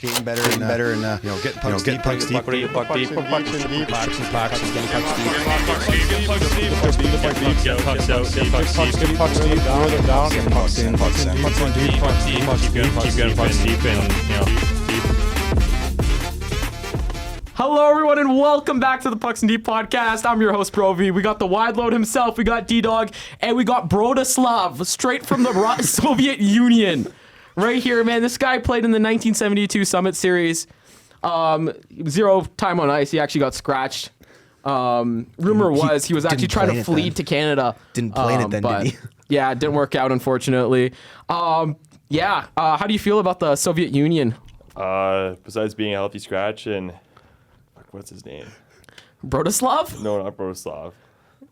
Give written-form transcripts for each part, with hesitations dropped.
Getting better and getting pucks deep, pucks deep. Pucks in deep. Get pucks out, get pucks deep, lower them down, get pucks in deep, keep getting pucks deep, and deep. Hello, everyone, and welcome back to the Pucks and Deep podcast. I'm your host, Brovi. We got the wide load himself, we got D-Dog, and we got Brodoslav, straight from the Soviet Union. Right here, man. This guy played in the 1972 Summit Series. 0 time on ice. He actually got scratched. Rumor was he was actually trying to flee to Canada. Didn't plan it then, but, did he? Yeah, it didn't work out, unfortunately. How do you feel about the Soviet Union? Besides being a healthy scratch and what's his name? Brodoslav? No, not Brodoslav.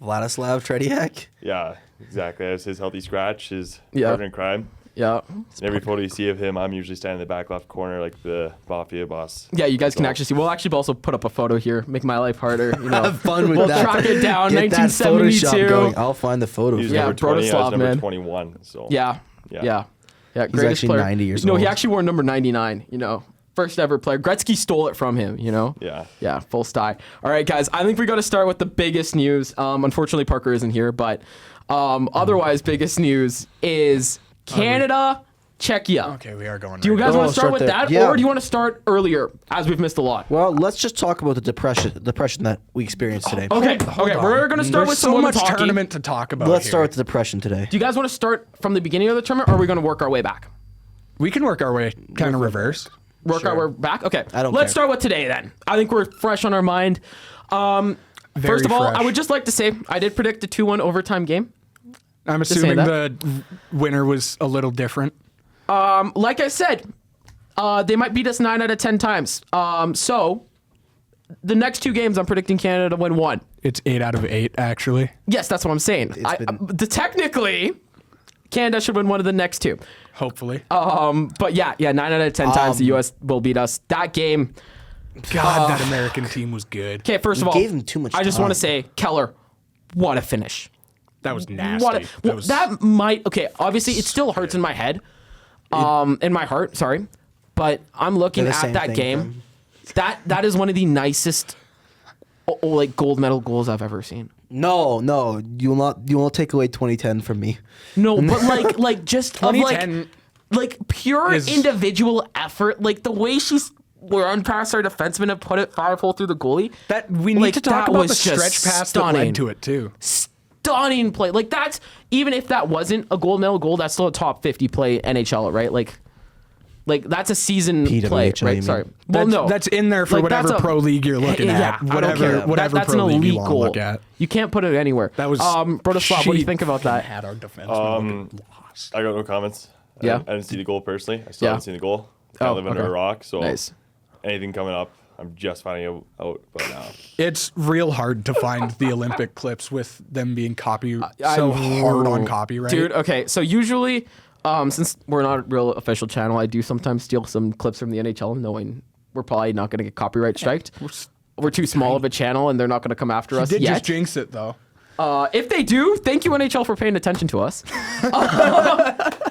Vladislav Tretiak? Yeah, exactly. That's his healthy scratch, his Yeah. partner in crime. Yeah. And every photo you see of him, I'm usually standing in the back left corner like the mafia boss. Yeah, you guys can actually see. We'll actually also put up a photo here, make my life harder. You know, Have fun with we'll that. track it down. Get that 1972. Photoshop going. I'll find the photo. He was Yeah, number 20, I was Brodoslav, number man. 21. So Yeah. He's Greatest actually player. 90 years No, old. he actually wore number 99. You know, first ever player. Gretzky stole it from him. You know. Yeah. Yeah, full sty. All right, guys. I think we got to start with the biggest news. Unfortunately, Parker isn't here, but otherwise, biggest news is Canada, Czechia. Okay, we are going. Do you guys want to start with there. that, Yeah. or do you want to start earlier, as we've missed a lot? Well, let's just talk about the depression that we experienced today. Okay, we're gonna start There's with so some much women's hockey. tournament to talk about. Let's here. start with the depression today. Do you guys want to start from the beginning of the tournament, or are we going to work our way back? We can work our way kind of reverse. Work our way back? Okay. I don't Let's care. start with today then. I think we're fresh on our mind. First of all, fresh. I would just like to say I did predict a 2-1 overtime game. I'm saying assuming that. the winner was a little different. Like I said, they might beat us 9 out of 10 times. So the next 2 games, I'm predicting Canada to win 1. It's 8 out of 8, actually. Yes, that's what I'm saying. Technically, Canada should win 1 of the next 2. Hopefully. But yeah, 9 out of 10 times the U.S. will beat us. That game. God, that American team was good. Okay, first of We all, gave them too much I just time. want to say, Keller, what a finish. That was nasty. That might, okay, obviously it still hurts in my head, in my heart, sorry, but I'm looking They're the at same that thing, game. That is one of the nicest like gold medal goals I've ever seen. No, you will not take away 2010 from me. No, but like just of 2010 like pure is- individual effort, like the way she's run past our defenseman and put it 5-hole through the goalie. that we need like, to talk that about was the just stretch pass stunning. that led to it too. Stunning play. Like that's, even if that wasn't a gold medal goal, that's still a top 50 play NHL, right? Like that's a season PWHL, play, you right? mean? Sorry. Well, no. That's in there for Like, that's whatever pro league you're looking at. I don't care. Whatever That's pro an league you elite want to goal. look at. You can't put it anywhere. That was Brodoslav, what do you think about that? Had our defenseman looking lost. I got no comments. Yeah. I didn't see the goal personally. I still Yeah. haven't seen the goal. I live under okay. a rock, so Nice. anything coming up, I'm just finding out about now. It's real hard to find the Olympic clips with them being so hard on copyright. Dude, okay, so usually, since we're not a real official channel, I do sometimes steal some clips from the NHL, knowing we're probably not going to get copyright striked. We're too small of a channel, and they're not going to come after us did yet. just jinx it though. If they do, thank you NHL for paying attention to us.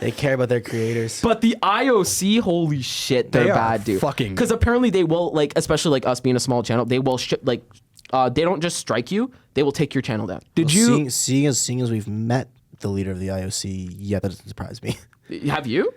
They care about their creators. But the IOC, holy shit, they're They are bad, dude. fucking- Because apparently they will, like, especially like us being a small channel, they will they don't just strike you; they will take your channel down. Did you? seeing as we've met the leader of the IOC, yeah, that doesn't surprise me. Have you?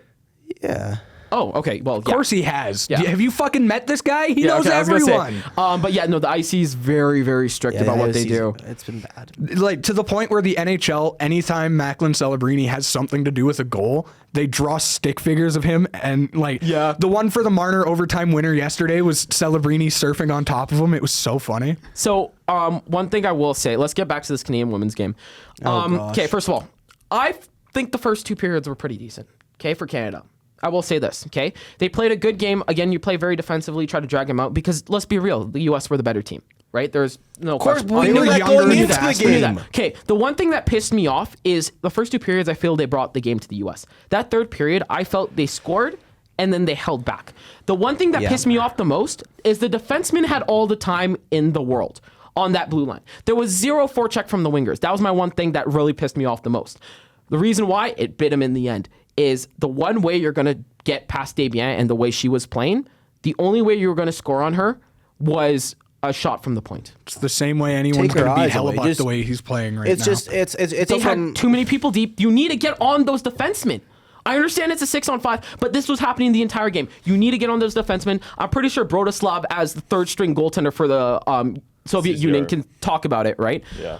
Yeah. Oh, okay. Well, Of course he has. Yeah. Have you fucking met this guy? He knows I was gonna say. everyone. But yeah, no, the IC is very, very strict Yeah, about the what they IOC 's do. It's been bad. Like to the point where the NHL, anytime Macklin Celebrini has something to do with a goal, they draw stick figures of him. And like, Yeah. the one for the Marner overtime winner yesterday was Celebrini surfing on top of him. It was so funny. So, one thing I will say, let's get back to this Canadian women's game. gosh. Okay, first of all, I think the first 2 periods were pretty decent. Okay, for Canada. I will say this, okay? They played a good game. Again, you play very defensively, try to drag them out because let's be real, the U.S. were the better team, right? There's no course, question. we knew that going going into into the the We knew game. that. Okay, the one thing that pissed me off is the first 2 periods, I feel they brought the game to the U.S. That third period, I felt they scored and then they held back. The one thing that pissed me off the most is the defenseman had all the time in the world on that blue line. There was 0 forecheck from the wingers. That was my one thing that really pissed me off the most. The reason why it bit him in the end is the one way you're going to get past Desbiens and the way she was playing, the only way you were going to score on her was a shot from the point. It's the same way anyone's Take her going to beat eyes away. Hellebuck the way he's playing right now. It's They had too many people deep. You need to get on those defensemen. I understand it's a 6-on-5, but this was happening the entire game. You need to get on those defensemen. I'm pretty sure Brodoslav, as the third string goaltender for the Soviet Union, can talk about it, right? Yeah.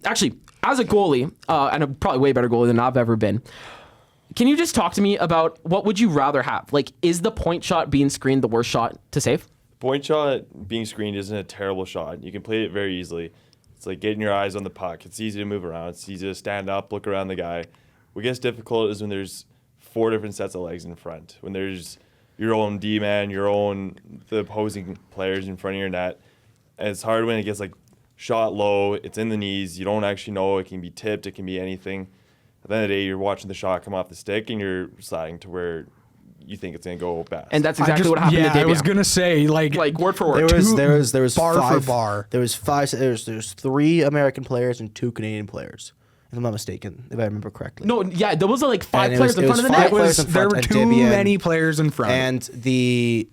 Actually, as a goalie, and a probably way better goalie than I've ever been, can you just talk to me about what would you rather have? Like, is the point shot being screened the worst shot to save? Point shot being screened isn't a terrible shot. You can play it very easily. It's like getting your eyes on the puck. It's easy to move around. It's easy to stand up, look around the guy. What gets difficult is when there's 4 different sets of legs in front. When there's your own D-man, the opposing players in front of your net. And it's hard when it gets like shot low, it's in the knees, you don't actually know, it can be tipped, it can be anything. At the end of the day, you're watching the shot come off the stick and you're sliding to where you think it's going to go bast. And that's exactly what happened to Debian. I was going to say, like word for word. There was bar five, for bar. There's 3 American players and 2 Canadian players, if I'm not mistaken, if I remember correctly. No, yeah, there was like 5 And players in front of the net. There were too many players in front. And the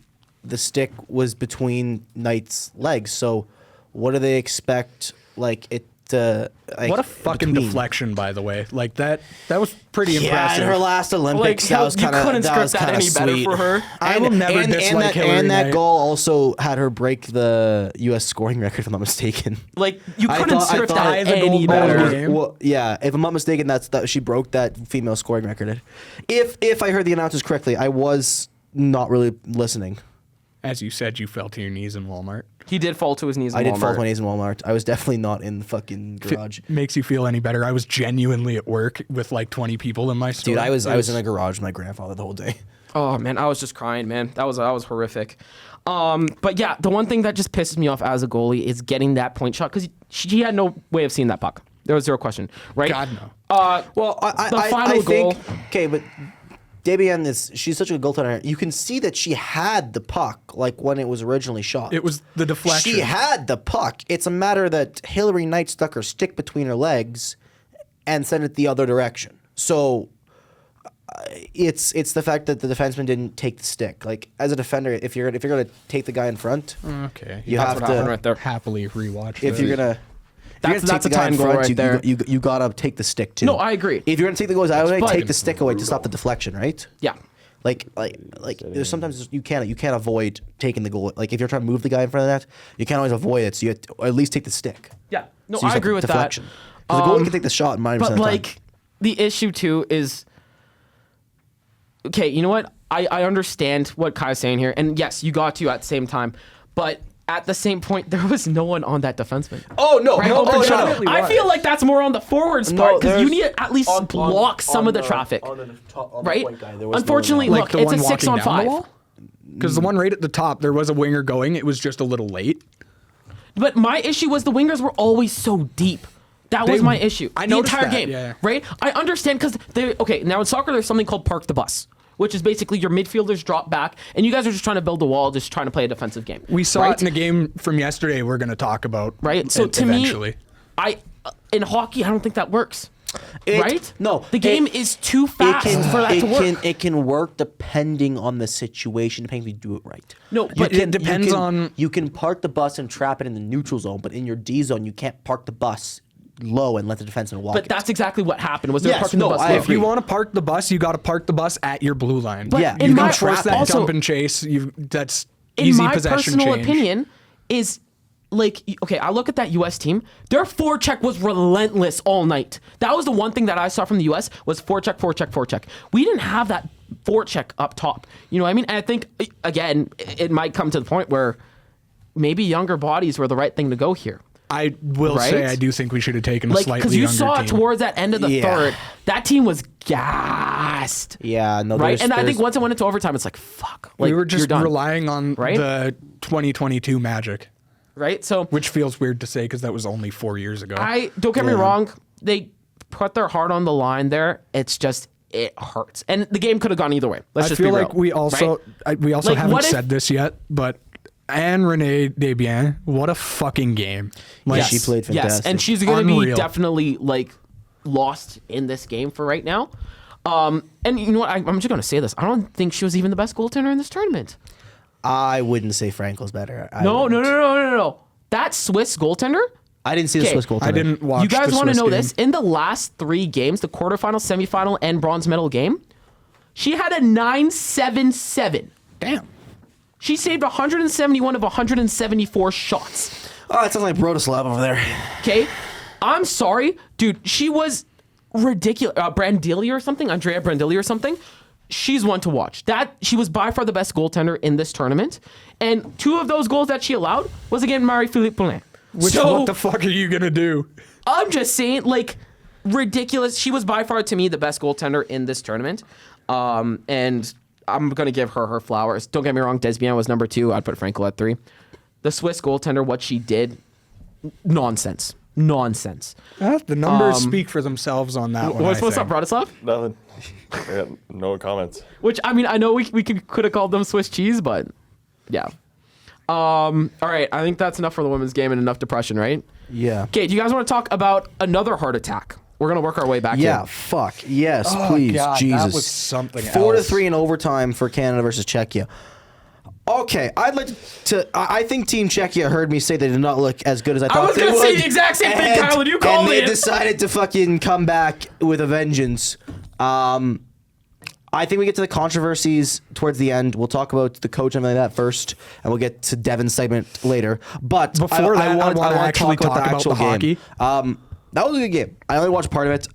stick was between Knight's legs. So what do they expect? Like it. What a fucking deflection, by the way. Like that was pretty impressive. Yeah, in her last Olympics, that was kind of couldn't script that any better for her. I will never dislike Hillary And that Knight. goal also had her break the U.S. scoring record, if I'm not mistaken. Like you couldn't script that any goal better. game. Well, yeah, if I'm not mistaken, that she broke that female scoring record. If I heard the announcers correctly, I was not really listening. As you said, you fell to your knees in Walmart. He did fall to his knees in Walmart. I did fall to my knees in Walmart. I was definitely not in the fucking garage. If it makes you feel any better, I was genuinely at work with like 20 people in my store. Dude, I was in a garage with my grandfather the whole day. Oh man, I was just crying, man. That was horrific. But yeah, the one thing that just pisses me off as a goalie is getting that point shot because she had no way of seeing that puck. There was zero question, right? God no. Well, I think okay, but Debian she's such a good goaltender. You can see that she had the puck like when it was originally shot. It was the deflection. She had the puck. It's a matter that Hillary Knight stuck her stick between her legs and sent it the other direction. So it's the fact that the defenseman didn't take the stick. Like as a defender, if you're gonna take the guy in front, okay, you That's have what to happened right there. happily rewatch. if you're gonna. That's a time goal right there. You gotta take the stick too. No, I agree. If you're gonna take the goals out of the way, But- take the stick away to stop the deflection, right? Yeah. Like there's sometimes you can't avoid taking the goal. Like if you're trying to move the guy in front of that, you can't always avoid it. So you have to, or at least take the stick. Yeah. No, So you I stop agree the with deflection. that. Because the goalie can take the shot 90% of But the time. like the issue too is, okay, you know what? I understand what Kai's saying here, and yes, you got to at the same time, but at the same point, there was no one on that defenseman. Oh no! Right? No, I feel like that's more on the forwards part because you need to at least block some of the traffic, right? Unfortunately, like look, the it's one a walking down the 6-on-5. wall? Because the one right at the top, there was a winger going. It was just a little late. But my issue was the wingers were always so deep. That was my issue. I the noticed entire that, game, yeah. right? I understand because now in soccer there's something called park the bus, which is basically your midfielders drop back and you guys are just trying to build a wall, just trying to play a defensive game. We saw right? it in a game from yesterday we're going to talk about. Right? So to eventually. me, in hockey, I don't think that works. Right? No. The game is too fast for that to work. It can work depending on the situation, depending if you do it right. No, but it depends on... You can park the bus and trap it in the neutral zone, but in your D zone, you can't park the bus low and let the defenseman walk But it. that's exactly what happened. Was they Yes, parking no, the bus I low. If you want to park the bus, you got to park the bus at your blue line. But Yeah, in you my can force that also, dump and chase. That's in easy my possession personal change. opinion, is like, okay, I look at that U.S. team. Their forecheck was relentless all night. That was the one thing that I saw from the U.S. was forecheck, forecheck, forecheck. We didn't have that forecheck up top. You know what I mean? And I think, again, it might come to the point where maybe younger bodies were the right thing to go here. I will Right? say I do think we should have taken a slightly because you younger saw team. it towards that end of the third, that team was gassed. Yeah, no, Right? And I think once it went into overtime, it's like, fuck. Like, we were you're just done. relying on Right? the 2022 magic, Right? So which feels weird to say because that was only 4 years ago. don't get me wrong, they put their heart on the line there. It's just it hurts, and the game could have gone either way. Let's I just feel be like real, we also right? like, what haven't if- said this yet, but Anne Renee Desbiens, what a fucking game! Like Yes, she played yes, fantastic. and she's going to be Unreal. definitely like lost in this game for right now. And you know what? I'm just going to say this. I don't think she was even the best goaltender in this tournament. I wouldn't say Frankel's better. No. That Swiss goaltender. I didn't see the Swiss goaltender. I didn't watch. You guys want to know this? In the last 3 games, the quarterfinal, semifinal, and bronze medal game, she had a 9.77. Damn. She saved 171 of 174 shots. Oh, that sounds like Brotislav over there. Okay? I'm sorry. Dude, she was ridiculous. Brandili or something? Andrea Brandili or something? She's one to watch. She was by far the best goaltender in this tournament. And 2 of those goals that she allowed was against Marie-Philippe Poulin. What the fuck are you going to do? I'm just saying, like, ridiculous. She was by far, to me, the best goaltender in this tournament. And I'm going to give her flowers. Don't get me wrong, Desbian was number 2. I'd put Frankel at 3. The Swiss goaltender, what she did, nonsense. The numbers speak for themselves on that one. What's up, Bratislav? Nothing. I got no comments. Which, I mean, I know we could have called them Swiss cheese, but yeah. All right, I think that's enough for the women's game and enough depression, right? Yeah. Okay, do you guys want to talk about another heart attack? We're going to work our way back Yeah, here. fuck. Yes, Oh, please. God, Jesus. that was something 4-3 in overtime for Canada versus Czechia. Okay, I'd like to. I think Team Czechia heard me say they did not look as good as I thought was they gonna would. say the exact same thing, Kylan. You called and they it. decided to fucking come back with a vengeance. I think we get to the controversies towards the end. We'll talk about the coach and like that first, and we'll get to Devin's segment later. But Before that, I want wanna to actually talk about the talk actual about the game. That was a good game. I only watched part of it.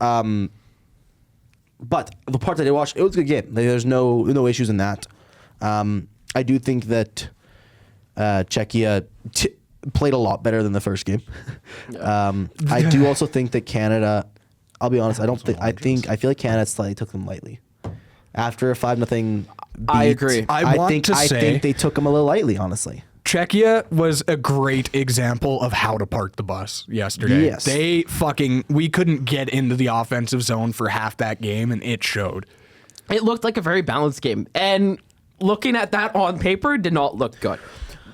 But the part that I watched, it was a good game. There's no issues in that. I do think that Czechia played a lot better than the first game. I do also think that Canada. I'll be honest. I feel like Canada slightly took them lightly. After a 5-0 I agree. I think they took them a little lightly, honestly. Czechia was a great example of how to park the bus yesterday. Yes. We couldn't get into the offensive zone for half that game, and it showed. It looked like a very balanced game. And looking at that on paper did not look good.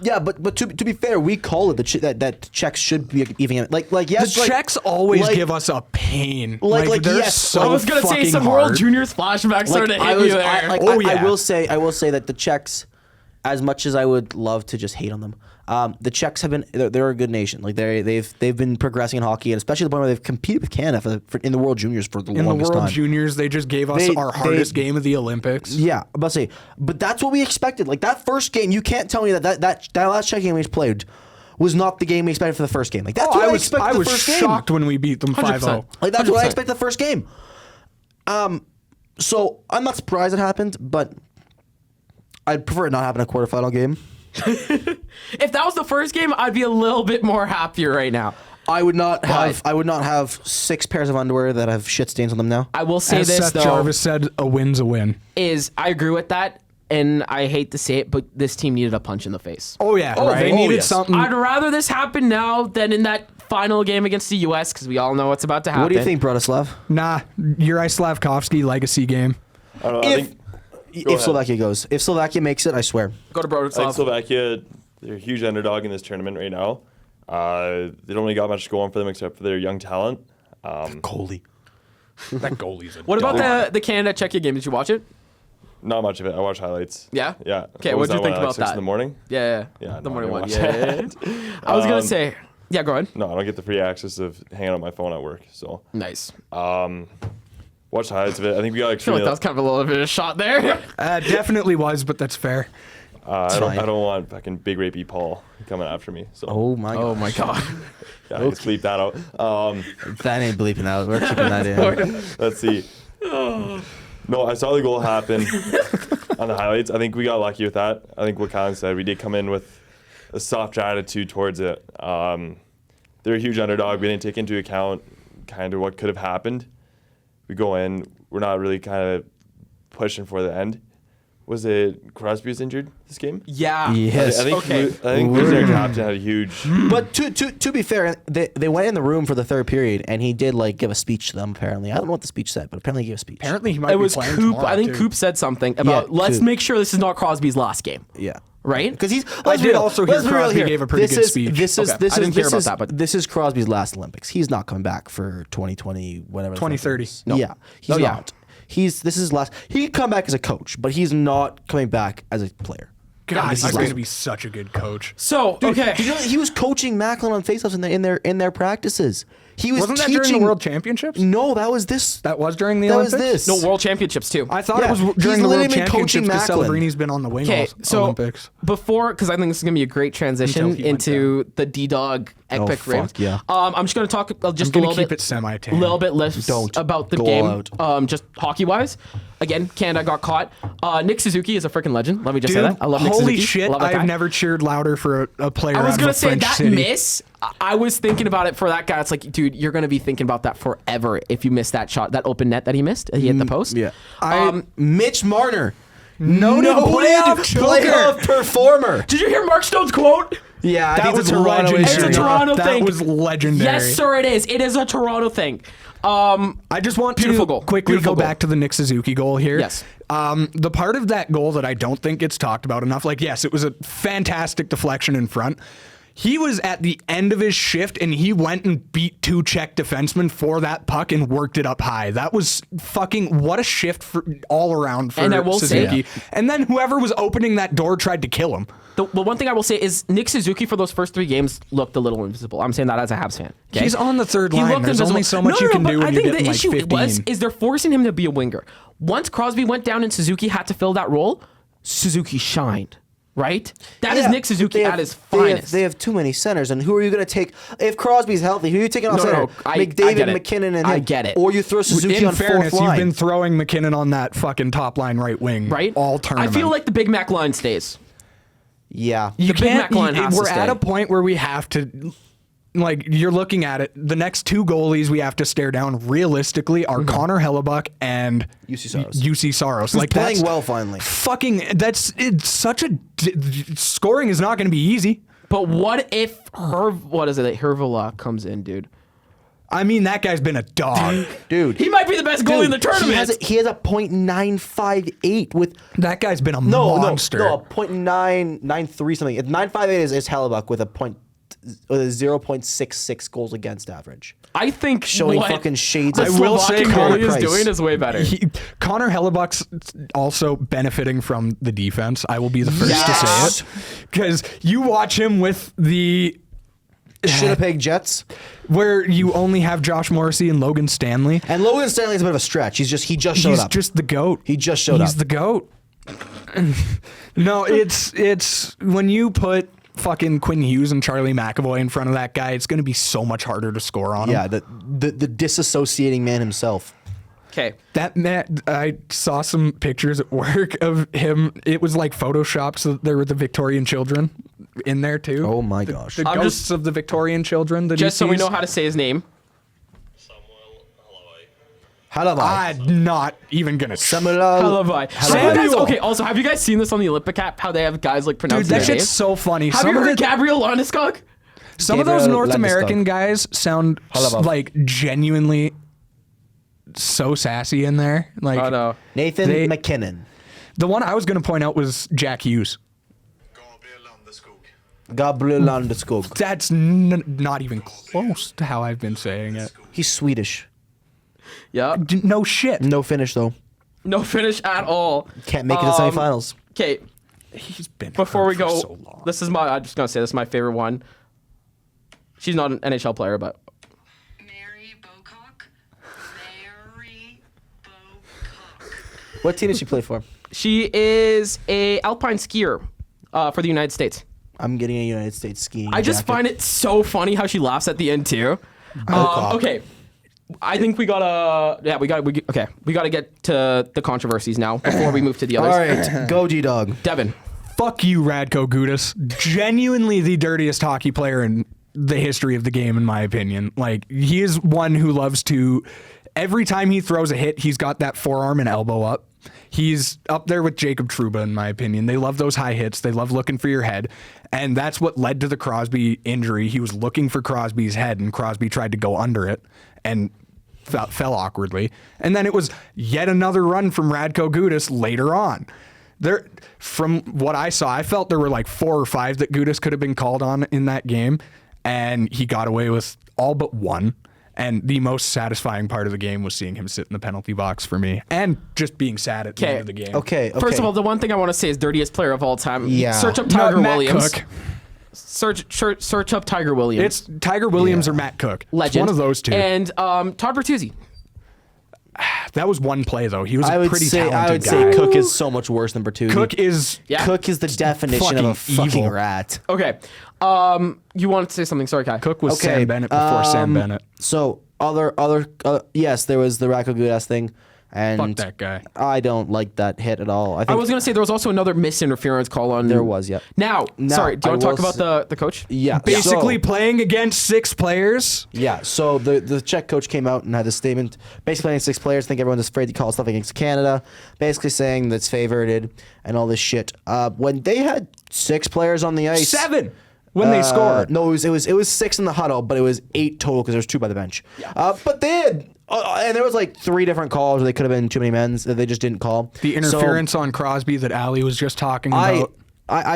Yeah, but to be fair, we call it that Czechs should be even like yes. The Czechs always give us a pain. They're yes. so I was gonna say fucking some hard. World Juniors flashbacks started to hit you there. I will say that the Czechs, as much as I would love to just hate on them, the Czechs have been they're a good nation. Like they've been progressing in hockey, and especially the point where they've competed with Canada in the World Juniors for the longest time. In the World Juniors, they just gave us our hardest game of the Olympics. Yeah, I'm about to say, but that's what we expected. Like that first game, you can't tell me that last Czech game we played was not the game we expected for the first game. Like that's what I expected. I was the first shocked game. when we beat them 5-0. Like that's 100%. what I expected the first game. So I'm not surprised it happened, but I'd prefer it not happen in a quarterfinal game. If that was the first game, I'd be a little bit more happier right now. I would not have 6 pairs of underwear that have shit stains on them now. I will say As this Seth though, Jarvis said, a win's a win. is I agree with that, and I hate to say it, but this team needed a punch in the face. Oh yeah, right. they Oh, needed yes. something. I'd rather this happen now than in that final game against the U.S. because we all know what's about to happen. What do you think, Bratislav? Nah, Juraj Slavkovsky legacy game. I don't know. I think If Slovakia goes, if Slovakia makes it, I swear. Go to I think Brovi. Slovakia, they're a huge underdog in this tournament right now. They don't really got much going for them except for their young talent. Goalie. That goalie's a What about the Canada Czechia game? Did you watch it? Not much of it. I watched highlights. Yeah? Yeah. Okay, What was what'd you that think one, about 6 that? in the morning? Yeah. Yeah, The no, morning I one. didn't Yeah. I was gonna say. Yeah, go ahead. No, I don't get the free access of hanging on my phone at work. So Nice. watch highlights of it. I think we got I feel like that was kind of a little bit of a shot there. Definitely was, but that's fair. I fine. don't want fucking Big Rapey Paul coming after me. So Oh my god. Oh my god. yeah, let's bleep that out. That ain't bleeping out. We're keeping that in. Let's see. No, I saw the goal happen on the highlights. I think we got lucky with that. I think what Kylan said, we did come in with a soft attitude towards it. They're a huge underdog. We didn't take into account kind of what could have happened. We go in, we're not really kind of pushing for the end. Was it Crosby was injured this game? Yeah. Yes. I think Okay. I think their captain had a huge. But to be fair, they went in the room for the third period, and he did like give a speech to them. Apparently, I don't know what the speech said, but apparently he gave a speech. Apparently he might It be was playing Coop. tomorrow, I think too. Coop said something about let's Coop. make sure this is not Crosby's last game. Yeah. Right? Because he's. I Let's be did real. also hear Let's be real Crosby here. gave a pretty good speech. This is Okay. this I didn't is hear this about is that, but- this is Crosby's last Olympics. He's not coming back for 2020, whatever. the fuck it 2030. is. No. Yeah, he's Oh, yeah. not. This is last. He can come back as a coach, but he's not coming back as a player. God, this he's is going like- to be such a good coach. So okay, Did you know that he was coaching Macklin on faceoffs in their practices? He was Wasn't that teaching during the World Championships? No, that was this. That was during the That Olympics? was this. no World Championships too. I thought Yeah, it was he's during the World literally been coaching Championships because Macklin. Cellebrini's been on the wing Okay, so Olympics. before, because I think this is gonna be a great transition Until he went into the D-Dog epic fuck, rim. yeah. I'm just gonna talk just I'm a gonna little keep bit, it semi-tame. little bit less Don't about the go game. all out. Just hockey wise. Again, Canada got caught. Nick Suzuki is a freaking legend. Let me just say Dude, that. I love Nick holy Suzuki. shit! Love that guy. I've never cheered louder for a player. I was out gonna of a say French that city. miss. I was thinking about it for that guy. It's like, dude, you're gonna be thinking about that forever if you miss that shot, that open net that he missed. He hit the post. Yeah. I- Mitch Marner, Noted playoff performer. Did you hear Mark Stone's quote? Yeah, I That think was it's a Toronto legendary. issue. It's a Toronto that thing. was legendary. Yes, sir, it is. It is a Toronto thing. I just want Beautiful to goal. quickly Beautiful go goal. back to the Nick Suzuki goal here. Yes. The part of that goal that I don't think gets talked about enough, like, yes, it was a fantastic deflection in front. He was at the end of his shift and he went and beat 2 Czech defensemen for that puck and worked it up high. That was fucking what a shift for all around for And I will say- Suzuki. And then whoever was opening that door tried to kill him. The one thing I will say is Nick Suzuki for those first 3 games looked a little invisible. I'm saying that as a Habs fan. Okay? He's on the third He line. looked There's invisible. only so much No, you no, can but do when I you're think getting the like issue 15. is they're forcing him to be a winger. Once Crosby went down and Suzuki had to fill that role, Suzuki shined. Right? That is Yeah, Nick Suzuki they have- at his they have- finest. They have too many centers, and who are you going to take? If Crosby's healthy, who are you taking off No, center? no, I McDavid, get it. McKinnon, and him. I get it. Or you throw Suzuki In on fairness, fourth you've line. been throwing McKinnon on that fucking top line right wing right? all tournament. I feel like the Big Mac line stays. Yeah. you Big Mac line has to we're at stay. a point where we have to, like, you're looking at it. The next 2 goalies we have to stare down realistically are Connor Hellebuck and UC Saros. UC Saros. Who's Like, playing that's well finally. it's such a scoring is not going to be easy. But what if Hervela comes in, dude? I mean, that guy's been a dog. Dude. He might be the best goalie in the tournament. He has a .958 with That guy's been a no monster. a .993 something. 958 is Hellebuck with a 0.66 goals against average. I think Showing what fucking shades the of I will say Slovakian Connor goalie is Price. doing is way better. Connor Hellebuck's also benefiting from the defense. I will be the first Yes. to say it. Because you watch him with the Winnipeg Jets. where you only have Josh Morrissey and Logan Stanley. And Logan Stanley's a bit of a stretch. He just showed He's up. just the GOAT. He just showed He's up. the GOAT. No, it's when you put fucking Quinn Hughes and Charlie McAvoy in front of that guy, it's going to be so much harder to score on him. Yeah, the disassociating man himself. Okay. That man, I saw some pictures at work of him. It was like photoshopped, so there were the Victorian children in there too. Oh my gosh. The I'm ghosts just- of the Victorian children. That Just he so we sees. know how to say his name. Hello, I'm not even gonna. Halavai. Samuel. Okay, also, have you guys seen this on the Olympic app? How they have guys like Dude, pronouncing that their shit's names? so funny. Have Some you of heard it- Gabriel Landeskog? Some of those Gabriel North Landeskog. American guys sound Halavov. like genuinely so sassy in there. Like Oh no. Nathan They- McKinnon. the one I was going to point out was Jack Hughes. Gabriel Landeskog. That's not even close to how I've been saying it. He's Swedish. Yeah. No shit. No finish though. No finish at all. Can't make it to semifinals. Okay, He's been before hurt we for go, so long. this is my. I'm just gonna say this is my favorite one. She's not an NHL player, but Mary Bocock. Mary Bocock. What team did she play for? she is a alpine skier for the United States. I'm getting a United States skiing. I just jacket. find it so funny how she laughs at the end too. Bocock. Okay, I think we gotta. Yeah, we gotta get to the controversies now before we move to the All others. right, go G Dog. Devin. Fuck you, Radko Gudas. Genuinely the dirtiest hockey player in the history of the game, in my opinion. Like, he is one who loves to, every time he throws a hit, he's got that forearm and elbow up. He's up there with Jacob Trouba, in my opinion. They love those high hits. They love looking for your head. And that's what led to the Crosby injury. He was looking for Crosby's head, and Crosby tried to go under it and fell awkwardly. And then it was yet another run from Radko Gudas later on. There, from what I saw, I felt there were like 4 or 5 that Gudas could have been called on in that game, and he got away with all but one. And the most satisfying part of the game was seeing him sit in the penalty box for me, and just being sad at the end of the game. Okay. First of all, the one thing I want to say is dirtiest player of all time. Yeah. Search up Not Tiger Matt Williams. Cook. Search up Tiger Williams. It's Tiger Williams or Matt Cook. Legend. It's one of those two. And Todd Bertuzzi. That was one play though. He was I a would pretty say talented guy. Cook is so much worse than Bertuzzi. Cook is Yeah. Cook is the definition of a fucking fucking evil. rat. Okay. You wanted to say something. Sorry, Kai. Cook was Sam Bennett before Sam Bennett. So yes, there was the Racco Gudas thing, and Fuck that guy. I don't like that hit at all. I think I was going to say there was also another misinterference call on. there was, yeah. Now, sorry, do you want to I talk will about the coach? Yeah, Basically so- playing against 6 players. Yeah, so the Czech coach came out and had this statement, basically playing 6 players. I think everyone's afraid to call stuff against Canada, basically saying that's favorited and all this shit. When they had 6 players on the ice, 7 when they scored. No, it was 6 in the huddle, but it was 8 total because there was 2 by the bench. But they had, and there was like 3 different calls where they could have been too many men's that they just didn't call. The interference on Crosby that Ali was just talking I about.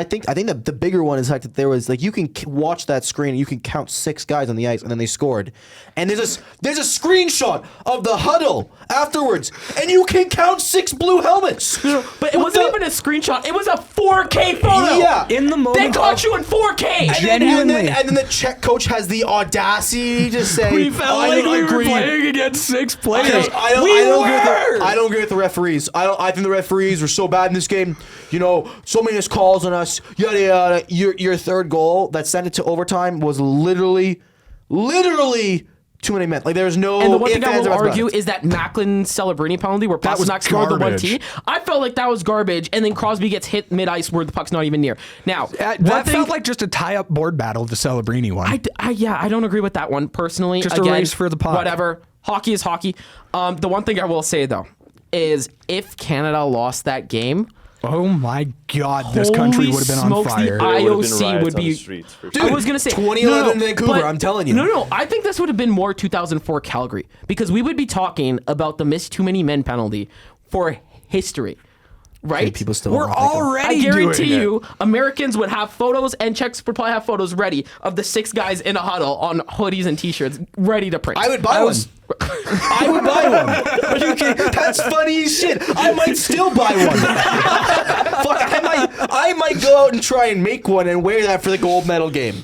think that the bigger one is the fact that there was like you can watch that screen, you can count 6 guys on the ice, and then they scored. And there's a screenshot of the huddle afterwards, and you can count 6 blue helmets. But it wasn't even a screenshot. It was a 4K photo. Yeah. In the moment They caught of- you in 4K. And then the Czech coach has the audacity to say, We felt "I like don't we were agree." playing against 6 players. I don't agree with the referees. I think the referees were so bad in this game. You know, so many missed calls on us. Yada yada. Your third goal that sent it to overtime was literally too many men. Like there's no. And the one thing ifs, I ands, will or buts argue about it. is that Macklin Celebrini penalty where That was Pasternak scored the garbage. 1T. I felt like that was garbage, and then Crosby gets hit mid-ice where the puck's not even near. Now, That one thing, felt like just a tie-up board battle, the Celebrini one. I don't agree with that one personally. Just a Again, race for the puck. Whatever. Hockey is hockey. The one thing I will say though is if Canada lost that game, Oh my God, this country holy would have been on smokes, fire. The There would've been IOC riots would on the be. streets, for I sure. was gonna say 2011 Vancouver, but- I'm telling you. No, I think this would have been more 2004 Calgary because we would be talking about the miss too many men penalty for history, right? People still We're don't think of- already I guarantee doing it. you, Americans would have photos and Czechs would probably have photos ready of the 6 guys in a huddle on hoodies and T-shirts ready to print. I would buy one. I would buy one. Are you kidding? That's funny as shit. I might still buy one. Fuck, I might go out and try and make one and wear that for the gold medal game.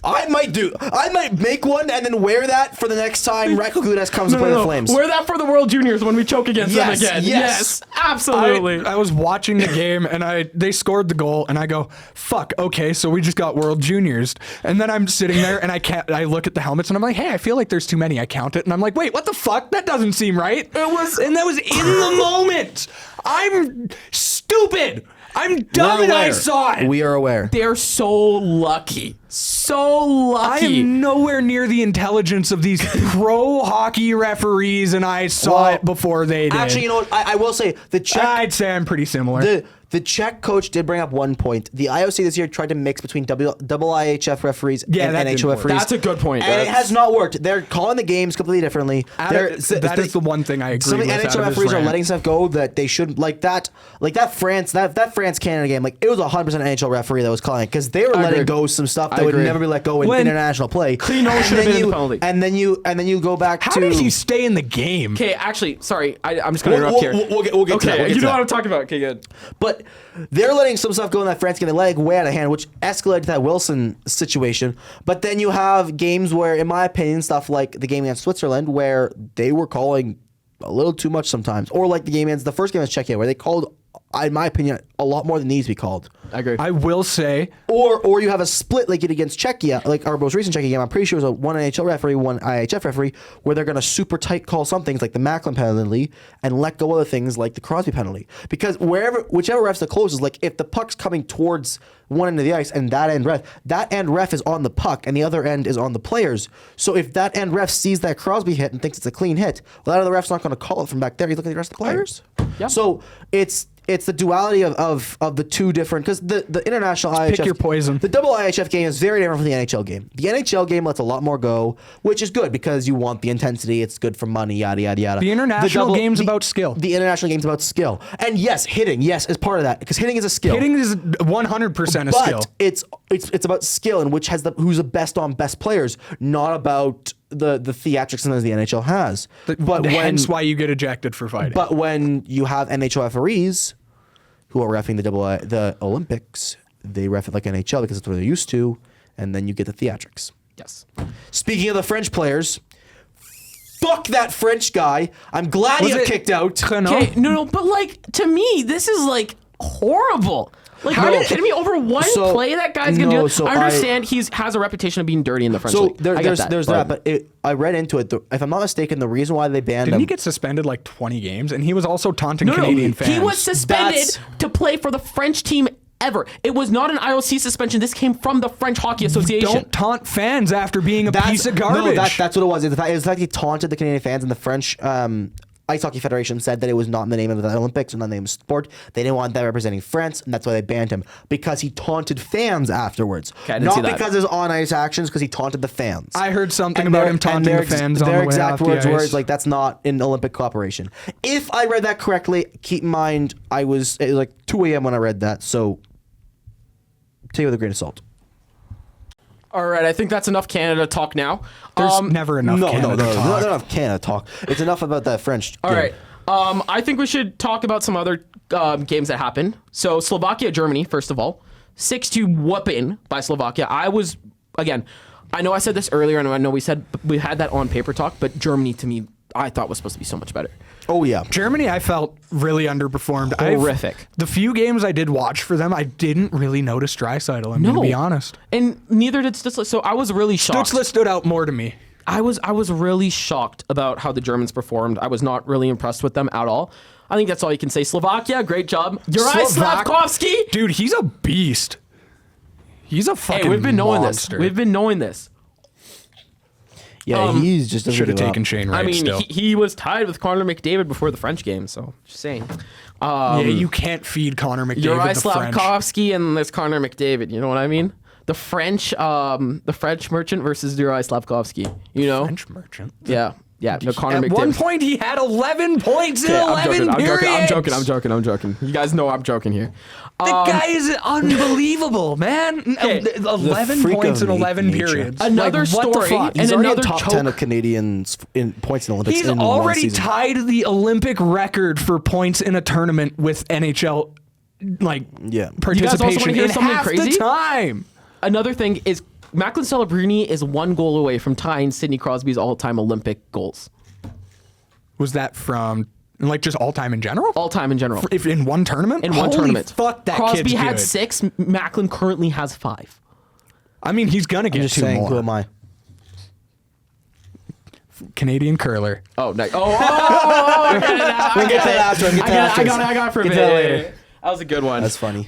I might make one and then wear that for the next time Racco Gudas comes to play the Flames. Wear that for the World Juniors when we choke against them Yes, again. yes. Absolutely. I was watching the game and they scored the goal and I go, fuck, okay, so we just got World Juniors. And then I'm sitting there and I look at the helmets and I'm like, hey, I feel like there's too many. I count it and I'm like, wait, what the fuck? That doesn't seem right. That was in the moment. I'm stupid. I'm dumb and I saw it. We are aware. They're so lucky. So I lucky. am nowhere near the intelligence of these pro hockey referees, and I saw Well, it before they did. Actually, you know what? I will say the Czech. I'd say I'm pretty similar. The Czech coach did bring up one point. The IOC this year tried to mix between double IHF referees Yeah, and that NHL didn't work. referees. That's a good point. And it has not worked. They're calling the games completely differently. That is the one thing I agree Some of with. the out NHL of his referees are rant. letting stuff go that they shouldn't. Like that France Canada game. Like it was 100% NHL referee that was calling it because they were letting agree. go some stuff that I would agree. never be let go in When- international play. Kleno And should have then been in you- the penalty. And then you go back How to. did he stay in the game? Okay, actually, sorry. I'm just going to interrupt here. We'll get to that. Okay, We'll get you to know that. what I'm talking about. Okay, good. But they're letting some stuff go in that France game leg way out of hand, which escalated to that Wilson situation. But then you have games where, in my opinion, stuff like the game against Switzerland, where they were calling a little too much sometimes, or like the first game against Czechia, where they called, in my opinion, a lot more than needs to be called. I agree. I will say, Or you have a split like it against Czechia, like our most recent Czechia game. I'm pretty sure it was one NHL referee, one IHF referee, where they're going to super tight call some things like the Macklin penalty and let go of other things like the Crosby penalty. Because whichever ref's the closest, like if the puck's coming towards one end of the ice and that end ref is on the puck and the other end is on the players. So if that end ref sees that Crosby hit and thinks it's a clean hit, well, that other ref's not going to call it from back there. He's looking at the rest of the players. Yeah. So it's the duality of the two different, because the international IHF, pick your poison. the double IHF game is very different from the NHL game. The NHL game lets a lot more go, which is good because you want the intensity. It's good for money, yada yada yada. The international game's about skill. The international game's about skill, and yes, hitting is part of that because hitting is a skill. hitting is 100% a but skill. it's about skill and who's the best on best players, not about the theatrics sometimes the NHL has. But hence why you get ejected for fighting. But when you have NHL referees who are reffing the Olympics, they ref it like NHL because that's what they're used to, and then you get the theatrics. Yes. Speaking of the French players, fuck that French guy. I'm glad he got kicked out. Okay, no, but like to me, this is like horrible. Like, are you kidding me? Over one play, that guy's gonna do it. So I understand has a reputation of being dirty in the French So league. there's that, but I read into it. If I'm not mistaken, the reason why they banned Didn't him. he get suspended like 20 games? And he was also taunting Canadian fans. He was suspended to play for the French team ever. It was not an IOC suspension. This came from the French Hockey Association. Don't taunt fans after being a piece of garbage. No, that's what it was. It was the fact he taunted the Canadian fans, and the French Ice Hockey Federation said that it was not in the name of the Olympics or not in the name of sport. They didn't want that representing France, and that's why they banned him, because he taunted fans afterwards. Okay, I didn't see not that. because of his on-ice actions, because he taunted the fans. I heard something about him taunting the fans on the way Their exact off the words were, ice. like, that's not in Olympic cooperation. If I read that correctly, keep in mind, it was like 2 a.m. when I read that, so take it with a grain of salt. All right, I think that's enough Canada talk now. There's never enough Canada talk. Not enough Canada talk. It's enough about that French. All right. I think we should talk about some other games that happened. So Slovakia, Germany, first of all, 6-2 whooping by Slovakia. I know I said this earlier, and I know we had that on paper talk, but Germany to me, I thought was supposed to be so much better. Oh yeah, Germany, I felt really underperformed. Horrific. The few games I did watch for them, I didn't really notice Draisaitl. I'm going to be honest. And neither did Stutzle. So I was really shocked. Stutzle stood out more to me. I was really shocked about how the Germans performed. I was not really impressed with them at all. I think that's all you can say. Slovakia, great job. Juraj Slafkovsky. Dude, he's a beast. He's a fucking we've been knowing monster. this. We've been knowing this. yeah. He's just doesn't Should have give taken up. Shane Wright I mean, still. he was tied with Connor McDavid before the French game, so just saying. Yeah, you can't feed Connor McDavid Juraj the French. Slavkovsky and there's Connor McDavid, you know what I mean? The French merchant versus Juraj Slavkovsky, you know? French merchant. Yeah. Yeah, no, Connor At McDavid. one point, he had 11 points in Okay, 11 periods. I'm joking. You guys know I'm joking here. The guy is unbelievable, man. 11 freak points of in 11 nature. periods. Another Like, what the story, fuck? He's and already another in top choke. 10 of Canadians in points in the Olympics. He's in one already season. tied the Olympic record for points in a tournament with NHL Yeah. participation hear in something half crazy? the time. Another thing is Macklin Celebrini is one goal away from tying Sidney Crosby's all-time Olympic goals. Was that from just all time in general? All time in general. If in one tournament? In one Holy tournament. Fuck, that Crosby kid's had good. 6. Macklin currently has 5. I mean, he's gonna I'm get just 2 saying, more. who am I? Canadian curler. Oh, nice. I We'll get to that after. got it for a Get bit. to that later. That was a good one. That's funny.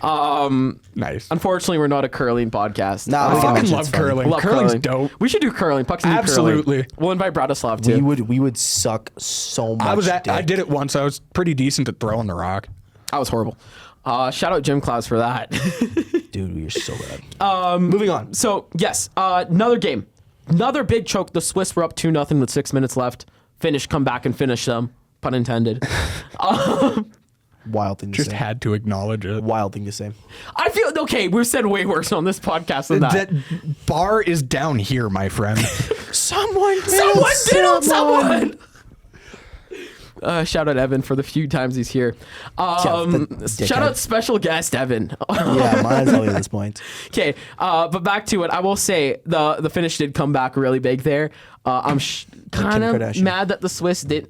Nice. Unfortunately, we're not a curling podcast. Nah, I we fucking it's love funny. curling. Love Curling's curling. dope. We should do curling. Pucks and curling. Absolutely. We'll invite Bratislav too. We would suck so much. I did it once. I was pretty decent at throwing the rock. That was horrible. Shout out Jim Klaus for that. Dude, we are so bad. Moving on. So yes, another game, another big choke. The Swiss were up 2-0 with 6 minutes left. Come back and finish them. Pun intended. Wild thing to Just say. had to acknowledge it. Wild thing to say. I feel okay. We've said way worse on this podcast than that. That bar is down here, my friend. Someone Did on someone. Shout out Evan for the few times he's here. dickhead. Shout out special guest Evan. Yeah, might as well at this point. Okay, but back to it. I will say the finish did come back really big there. I'm kind of Kardashian. mad that the Swiss did.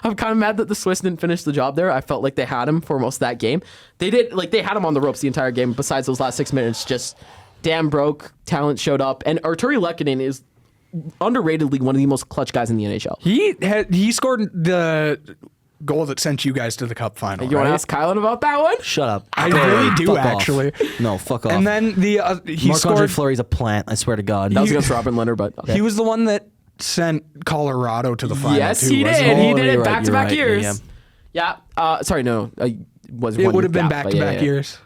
I'm kind of mad that the Swiss didn't finish the job there. I felt like they had him for most of that game. They did, they had him on the ropes the entire game. Besides those last 6 minutes, just damn broke. Talent showed up, and Arturi Lehkonen is underratedly one of the most clutch guys in the NHL. He scored the goal that sent you guys to the cup final. You want to right? ask Kylan about that one? Shut up. I really do, Fuck off. actually. No, fuck off. And then he Marc-Andre scored. Fleury's a plant. I swear to God. That was against Robin Leonard, but okay. He was the one that sent Colorado to the final. Yes, too, he wasn't did. He Oh, did you're it right, back-to-back you're right. years. Yeah. Sorry, no. Was It one would have been gap, but back-to-back years.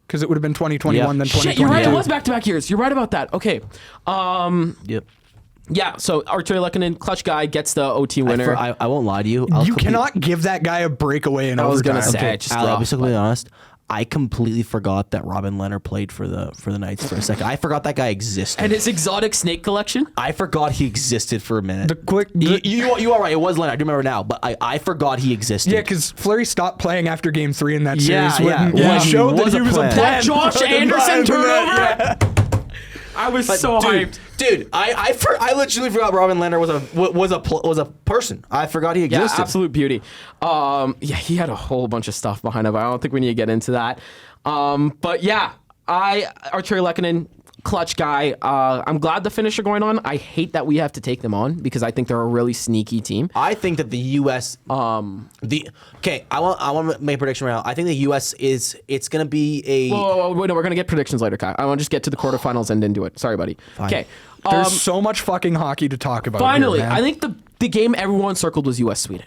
Because it would have been 2021, then 2022. Shit, you're right. It was back-to-back years. You're right about that. Okay. Yep. Yeah, so Arturi Lehkonen, clutch guy, gets the OT winner. I won't lie to you. You cannot give that guy a breakaway in I was overtime. gonna say, just Ali, I'll be rough, so completely honest. I completely forgot that Robin Leonard played for the Knights for a second. I forgot that guy existed. And his exotic snake collection. I forgot he existed for a minute. The You are right. It was Leonard. I do remember now, but I forgot he existed. Yeah, because Fleury stopped playing after Game 3 in that Yeah, series. yeah. When Yeah, he he showed was that he a was a plan. plan. That Josh Anderson turnover. I was so hyped. Dude, I literally forgot Robin Leonard was a person. I forgot he Yeah, existed. absolute beauty. He had a whole bunch of stuff behind him. I don't think we need to get into that. But yeah, Arturi Lehkonen, clutch guy. I'm glad the Finnish are going on. I hate that we have to take them on because I think they're a really sneaky team. I think that the U.S. I want to make a prediction right now. I think the U.S. it's going to be a. Whoa, no, we're gonna get predictions later, Kai. I want to just get to the quarterfinals and then do it. Sorry, buddy. Okay. There's so much fucking hockey to talk about. Finally, here, man. I think the game everyone circled was U.S. Sweden.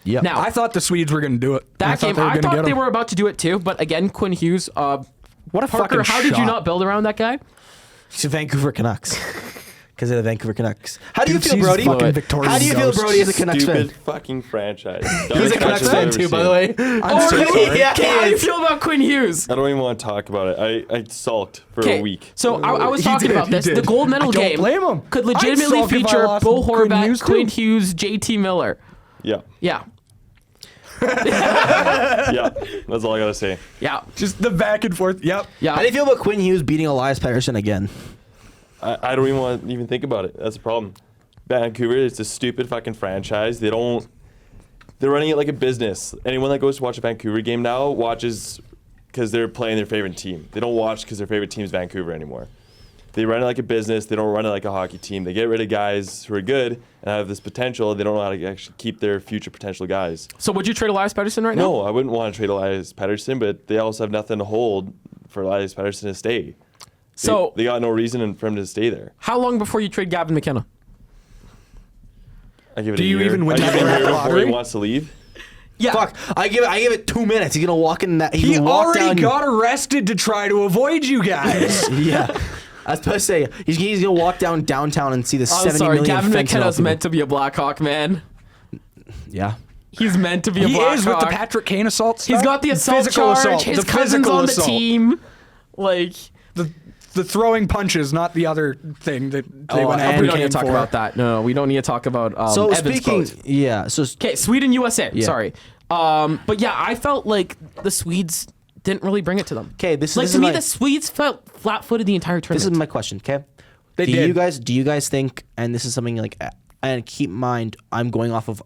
Yeah. Now I thought the Swedes were going to do it. that game, I gonna thought get they them. were about to do it too. But again, Quinn Hughes. What a Parker, fucking how did you shot. not build around that guy? It's the Vancouver Canucks. Because of the Vancouver Canucks. How do you Dude, feel, she's Brody? fucking Victorian How do you feel, ghost. Brody, as a Canucks Stupid fan? fucking franchise. He's a Canucks fan too, by the way. I'm so sorry. Yeah, Okay, how do he you is. feel about Quinn Hughes? I don't even want to talk about it. I sulked for a Okay, week. so I was He talking did, about he this. did. The gold medal I don't game blame him. could I'd legitimately sulk if I feature lost Bo Quinn Horvat, Hughes, Quinn too. Hughes, JT Miller. Yeah. Yeah. Yeah. That's all I got to say. Yeah. Just the back and forth. Yep. Yeah. How do you feel about Quinn Hughes beating Elias Pettersson again? I don't even want to even think about it. That's the problem. Vancouver is a stupid fucking franchise. They're running it like a business. Anyone that goes to watch a Vancouver game now watches because they're playing their favorite team. They don't watch because their favorite team is Vancouver anymore. They run it like a business. They don't run it like a hockey team. They get rid of guys who are good and have this potential. They don't know how to actually keep their future potential guys. So would you trade Elias Pettersson right now? No, I wouldn't want to trade Elias Pettersson, but they also have nothing to hold for Elias Pettersson to stay. So They got no reason for him to stay there. how long before you trade Gavin McKenna? I give it Do a you year. even win I give that it a year before lottery? he wants to leave. Yeah. Fuck. I give it 2 minutes. He's going to walk in that. He can walk already down, got arrested to try to avoid you guys. Yeah. I was supposed to say, he's going to walk downtown and see the I'm 70 sorry. million Gavin fentanyl McKenna's people. meant to be a Blackhawk, man. Yeah. He's meant to be a He Blackhawk. is with the Patrick Kane assault. He's stuff. got the assault Physical charge. assault, His the cousin's physical on the assault. team. Like, The throwing punches, not the other thing that they went and after we don't need Kane to talk for. about that. No, we don't need to talk about So Evans' speaking, quote. yeah. So Okay, Sweden, USA. Yeah. Sorry. But yeah, I felt like the Swedes didn't really bring it to them. Okay, this Like is to me, my- the Swedes felt flat-footed the entire this tournament. is my question. Okay. They do did. you guys think? And this is something like, and keep in mind, I'm going off of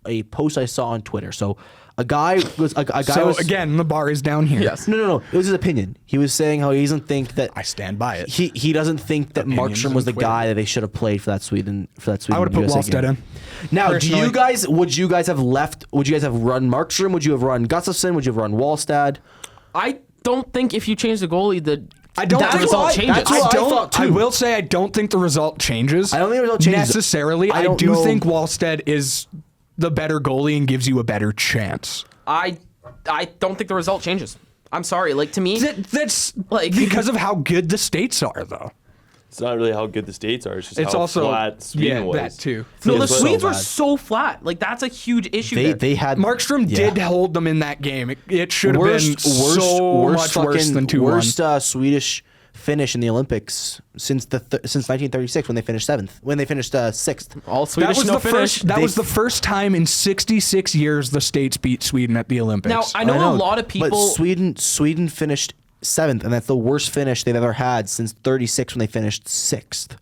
a post I saw on Twitter. So a guy was a guy So was again, the bar is down here. Yes. No. It was his opinion. He was saying how he doesn't think that I stand by it. he doesn't think that Opinions Markstrom was on the guy that they should have played for that Sweden I would have put USA Wallstedt game. in. Now, Personally. would you guys have run Markstrom? Would you have run Gustafsson? Would you have run Wallstad? I don't think if you change the goalie, I don't that think result why- changes. that's why I thought too. I will say I don't think the result changes. I don't think the result changes. necessarily. I I don't do know- think Wallstead is the better goalie and gives you a better chance. I don't think the result changes. I'm sorry. Like to me, That's Like- because of how good the states are, though. It's not really how good the States are. It's just It's how also flat Sweden was. that too. no, the Feels so Swedes were bad. so flat. Like that's a huge issue. there. They had Markstrom yeah. did hold them in that game. It should have been so much worse than 2-1. worst Swedish finish in the Olympics since since 1936 when they finished seventh. When they finished sixth. All Swedish, That was no the finish. first. That They- was the first time in 66 years the states beat Sweden at the Olympics. Now I know a lot of people. But Sweden finished seventh, and that's the worst finish they've ever had since 36 when they finished sixth.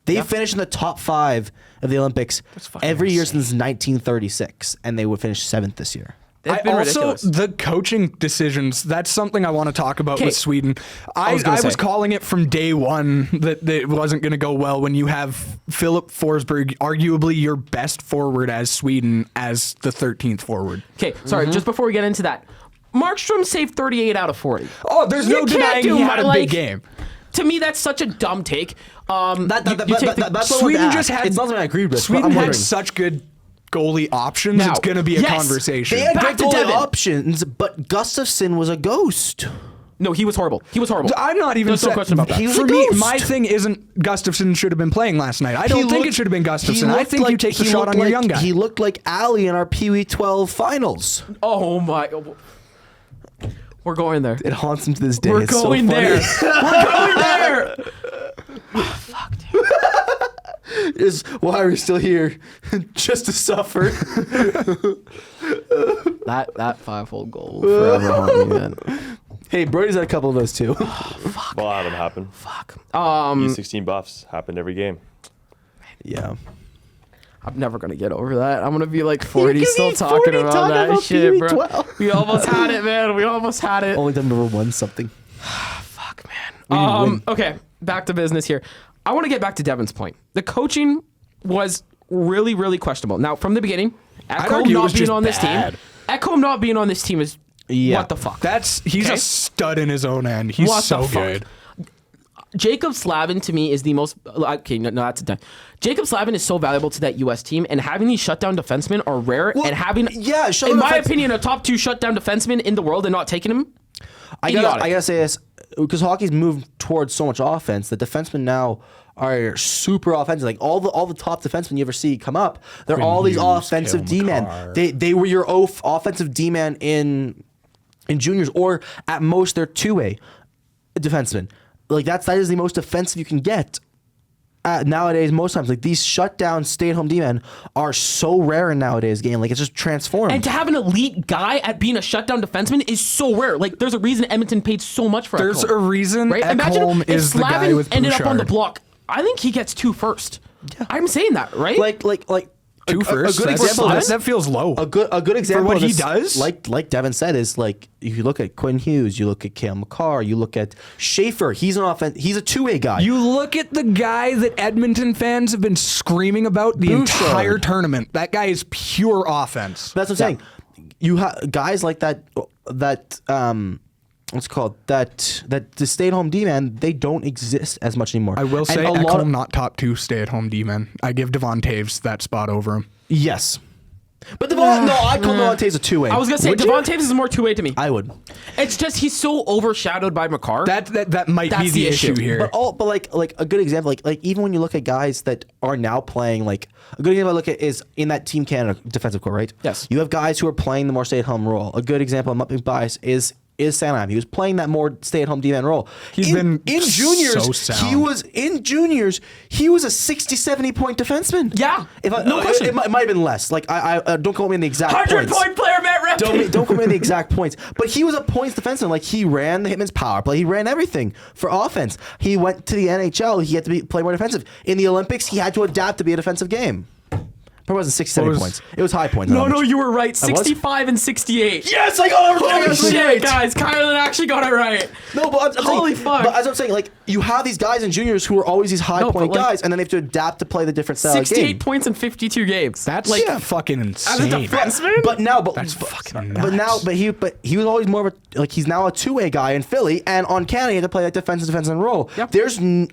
They finished in the top 5 of the Olympics fucking every year insane. since 1936, and they would finish 7th this year. They've been also ridiculous. the coaching decisions. That's something I want to talk about Okay. with Sweden. I was gonna was say. calling it from day one that it wasn't going to go well when you have Philip Forsberg, arguably your best forward as Sweden, as the 13th forward. Okay, sorry. Mm-hmm. Just before we get into that, Markstrom saved 38 out of 40. Oh, there's no You can't denying do he had a like- big game. To me, that's such a dumb take. That's you take what I the- wanted to Sweden ask. just had. It's not something I agree with. but Sweden I'm had wondering. such good goalie options. Now, It's going to be a yes, conversation. They had Back good to goalie Devin. options, but Gustafsson was a ghost. No, he was horrible. He was horrible. I'm not even. There's no question about that. He was For a me, ghost. my thing isn't Gustafsson should have been playing last night. I don't think it should have been Gustafsson. I think you take the shot on your young guy. He looked like Ali in our Pee Wee 12 finals. Oh my! We're going there. It haunts him to this day. We're It's so going funny. there. We're going there. Is why we're still here, just to suffer. That 5-hole goal will forever haunt me, man. Hey, Brody's had a couple of those too. Well, have them happen. Fuck. U16 buffs happened every game. Yeah. I'm never gonna get over that. I'm gonna be like 40 can still be talking 40 about talking that about shit, bro. E12. We almost had it, man. We almost had it. Only time to won something. Fuck, man. need to win. Okay, back to business here. I want to get back to Devin's point. The coaching was really, really questionable. Now, from the beginning, Ekholm argue it not was being just on this bad. team. Ekholm not being on this team is what the fuck. He's Okay. a stud in his own end. He's What the so fuck? good. Jacob Slavin to me is the most. Okay, no, that's done. Jacob Slavin is so valuable to that U.S. team, and having these shutdown defensemen are rare. Well, and having, yeah, shutdown in my defense- opinion, a top 2 shutdown defenseman in the world and not taking him. I idiotic. gotta say this because hockey's moved towards so much offense. The defensemen now are super offensive. Like all the top defensemen you ever see come up, they're Quinn all these Hughes, offensive Cale D-men. McCarr. They were your offensive D-man in juniors, or at most they're two-way defensemen. Like that is the most offensive you can get. Nowadays, most times, like these shutdown stay-at-home D-men are so rare in nowadays game. Like it's just transformed. And to have an elite guy at being a shutdown defenseman is so rare. Like there's a reason Edmonton paid so much for There's Ekholm, a reason right? Imagine Ekholm if is the guy Slavin with ended up on the Bouchard. block. I think he gets 2 first. Yeah. I'm saying that, right? like Two first. A good That's- example. that feels low. A good example what of he this, does? like Devin said, is like if you look at Quinn Hughes, you look at Cale McCarr, you look at Schaefer. He's an he's a two-way guy. You look at the guy that Edmonton fans have been screaming about the Bouchard. entire tournament. That guy is pure offense. That's what I'm saying. You have guys like that. What's it called that the stay-at-home D-man. They don't exist as much anymore. I will say, And a lot of- Ekholm not top 2 stay-at-home D-men. I give Devon Taves that spot over him. yes, but I call Devon Taves a two-way. I was gonna say Would you? Devon Taves is more 2-way to me. I would. It's just he's so overshadowed by McCarr. That might be That's the the issue. issue here. But like a good example, like even when you look at guys that are now playing, like a good example I look at is in that Team Canada defensive core, right? Yes. You have guys who are playing the more stay-at-home role. A good example, I'm not being biased, is Sanheim. He was playing that more stay-at-home D-man role. He's been in juniors. so sound. He was a 60-70 point defenseman. Yeah, If I, no question. It might have been less. Like I don't quote me in the exact 100 points. point player, Matt Rep. Don't quote me on the exact points, but he was a points defenseman. Like he ran the Hitman's power play, he ran everything for offense. He went to the NHL. He had to play more defensive. In the Olympics, he had to adapt to be a defensive game. Probably wasn't 67 was- points. It was high points. No, not no, much. you were right. I was? 65 and 68. Yes, I got it right. Holy shit, guys! Kylan actually got it right. No, but I'm Holy saying, fuck. But as I'm saying, like you have these guys in juniors who are always these high No, point but, like, guys, and then they have to adapt to play the different style of 68 game. points in 52 games. That's like fucking as a insane. defenseman. But now, That's fucking but now, nuts. but he was always more of a like he's now a two-way guy in Philly, and on Canada he had to play that defensive role. Yep.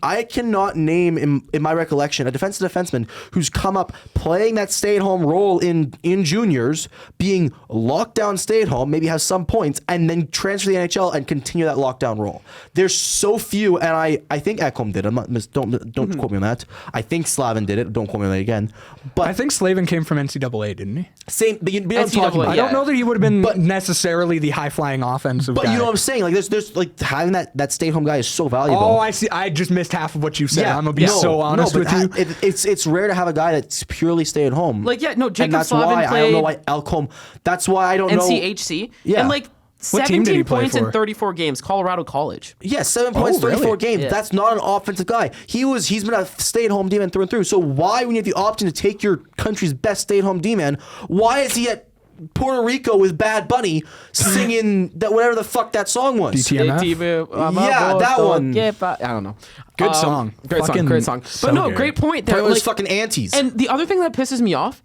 I cannot name in my recollection a defensive defenseman who's come up playing that stay-at-home role in juniors, being locked down stay-at-home, maybe has some points, and then transfer to the NHL and continue that lockdown role. There's so few, and I think Ekholm did. I'm not don't quote me on that. I think Slavin did it. Don't quote me on that again. But I think Slavin came from NCAA, didn't he? same. But you know what I'm NCAA, talking about. I don't know that he would have been But- necessarily the high-flying offensive But guy. you know what I'm saying? Like there's like having that stay-at-home guy is so valuable. Oh, I see. I just missed half of what you said. I'm gonna be so honest with you. It's rare to have a guy that's purely stay at home. Like, yeah, no, and Jacob that's Slavin why I don't know why played Elcom. That's why I don't know. NCHC. Yeah. And like What team did 17 he play points in for? 34 games, Colorado College. Yeah, 7 points, really? 34 games. Yeah. That's not an offensive guy. He's been a stay-at-home D-man through and through. So why, when you have the option to take your country's best stay-at-home D-man, why is he at Puerto Rico with Bad Bunny singing that whatever the fuck that song was? DTMF? Yeah, that one. I don't know. Good song. Great song. Fucking Great song. so But no, good. great point there. It was Like, fucking antis. and the other thing that pisses me off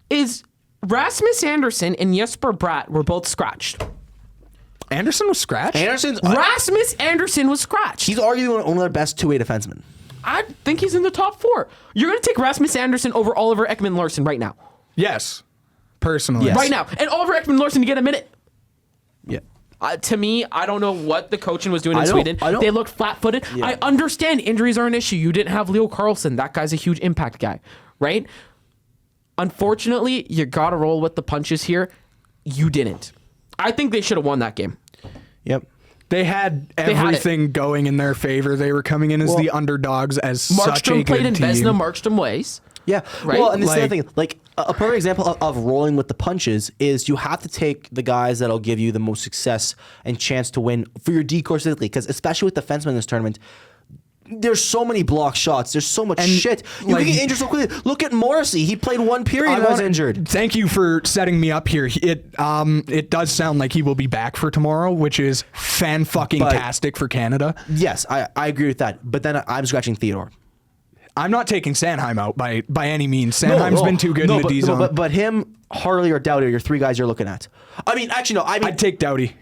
is Rasmus Anderson and Jesper Bratt were both scratched. Anderson was scratched. Anderson's Rasmus Anderson was scratched. he's arguably one of their best two-way defensemen. I think he's in the top 4. You're going to take Rasmus Anderson over Oliver Ekman-Larsson right now. Yes, personally. Yes. Right now. And Oliver Ekman-Larsson to get a minute. Yeah. To me, I don't know what the coaching was doing in I don't- Sweden. I don't- They looked flat-footed. Yeah. I understand injuries are an issue. You didn't have Leo Carlson. That guy's a huge impact guy, right? Unfortunately, you got to roll with the punches here. You didn't. I think they should have won that game. Yep. They had had it. everything going in their favor. They were coming in as the underdogs as such a Markstrom good played in team. Vesna, Markstrom ways. Yeah. Right? Well, and this is the Like- other thing. Like a perfect example of rolling with the punches is you have to take the guys that'll give you the most success and chance to win for your decor specifically. Because especially with defensemen in this tournament, there's so many block shots. There's so much shit. You like- can get injured so quickly. Look at Morrissey. He played one period and was injured. Thank you for setting me up here. It does sound like he will be back for tomorrow, which is fan-fucking-tastic for Canada. Yes, I agree with that. But then I'm scratching Theodore. I'm not taking Sanheim out by any means. Sanheim's been too good in the D zone. But him, Harley, or Doughty are your three guys you're looking at. I mean, actually, no. I mean, I'd take Doughty.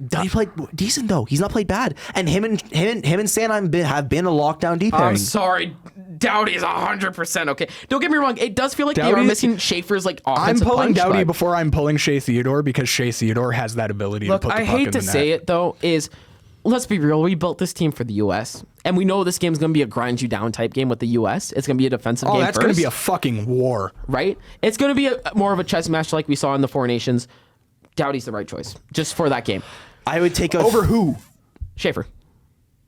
Doughty played decent though. He's not played bad. And him and Sanheim have been a lockdown D pairing. I'm sorry, Doughty is 100% okay. Don't get me wrong, it does feel like they are Doughty- missing Schaefer's like I'm offensive pulling punch, Doughty but- before I'm pulling Shea Theodore because Shea Theodore has that ability Look, to put the I puck in hate the to net. say it though, is let's be real, we built this team for the US. And we know this game's gonna be a grind you down type game with the US. It's gonna be a defensive game. That's going to be a fucking war. right? It's gonna be more of a chess match like we saw in the Four Nations. Doughty's the right choice just for that game. I would take Over who? Schaefer.